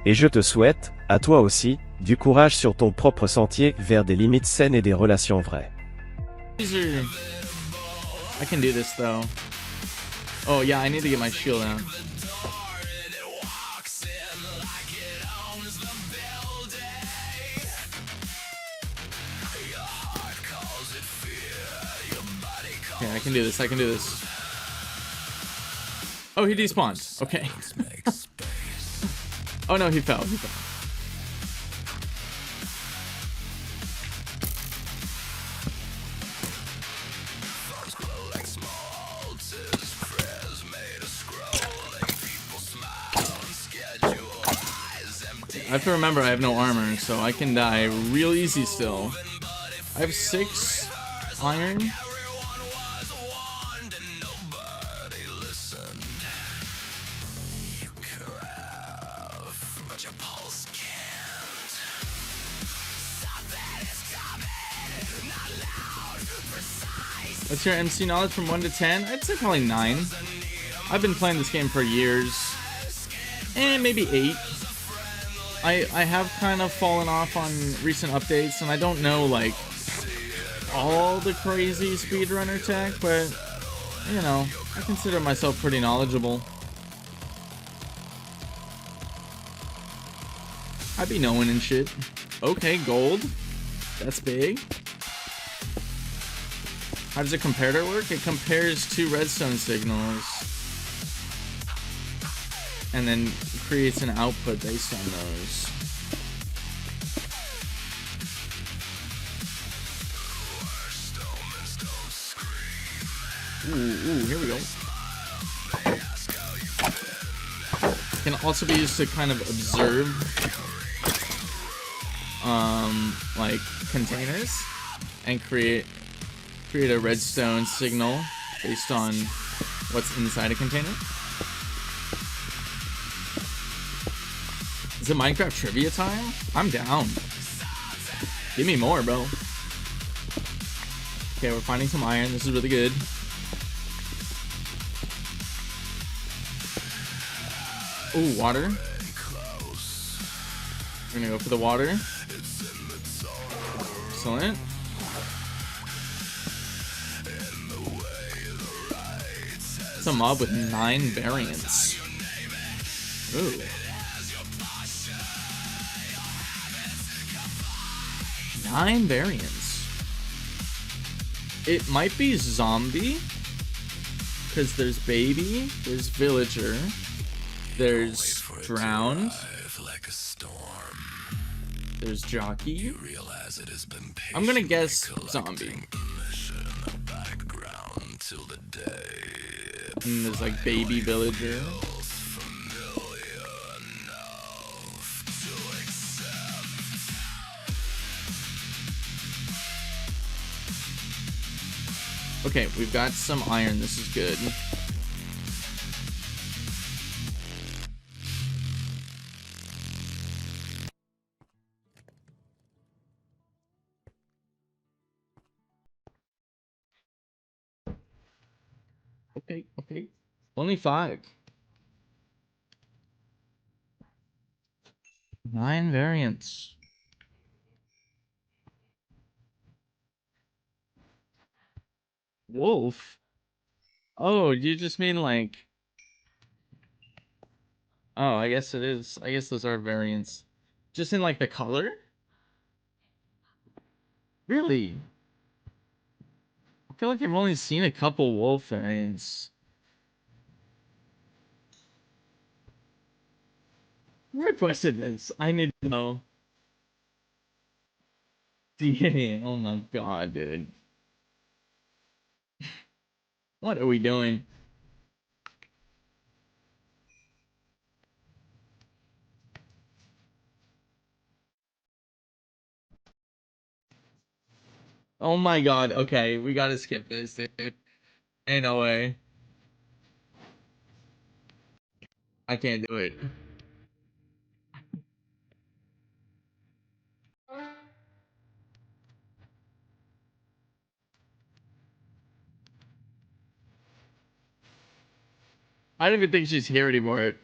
Et je te souhaite, à toi aussi, du courage sur ton propre sentier vers des limites saines et des relations vraies. I can do this though. Oh yeah, I need to get my shield out. Okay, I can do this, I can do this. Oh, he despawned. Okay. Oh no, he fell. I have to remember I have no armor, so I can die real easy still. I have 6 iron. What's your MC knowledge from 1 to 10? I'd say probably 9. I've been playing this game for years. And maybe 8. I have kind of fallen off on recent updates, and I don't know, like, all the crazy speedrunner tech, but, you know, I consider myself pretty knowledgeable. I be knowing and shit. Okay, gold. That's big. How does a comparator work? It compares 2 redstone signals and then creates an output based on those. Ooh, here we go. Can also be used to kind of observe like containers and create a redstone signal based on what's inside a container. Is it Minecraft trivia time? I'm down. Give me more, bro. Okay, we're finding some iron. This is really good. Ooh, water. We're gonna go for the water. Excellent. It's a mob with 9 variants. Ooh. 9 variants. It might be zombie. Because there's baby, there's villager, there's drowned, there's jockey. I'm gonna guess zombie. And there's like baby villager. Okay, we've got some iron. This is good. Okay, okay. Only 5. 9 variants. Wolf? Oh, you just mean like... Oh, I guess it is. I guess those are variants. Just in like the color? Really? I feel like I've only seen a couple wolf variants. Who requested this? I need to know. DNA. Oh my god, dude. What are we doing? Oh my god. Okay, we gotta skip this, dude. Ain't no way. I can't do it. I don't even think she's here anymore.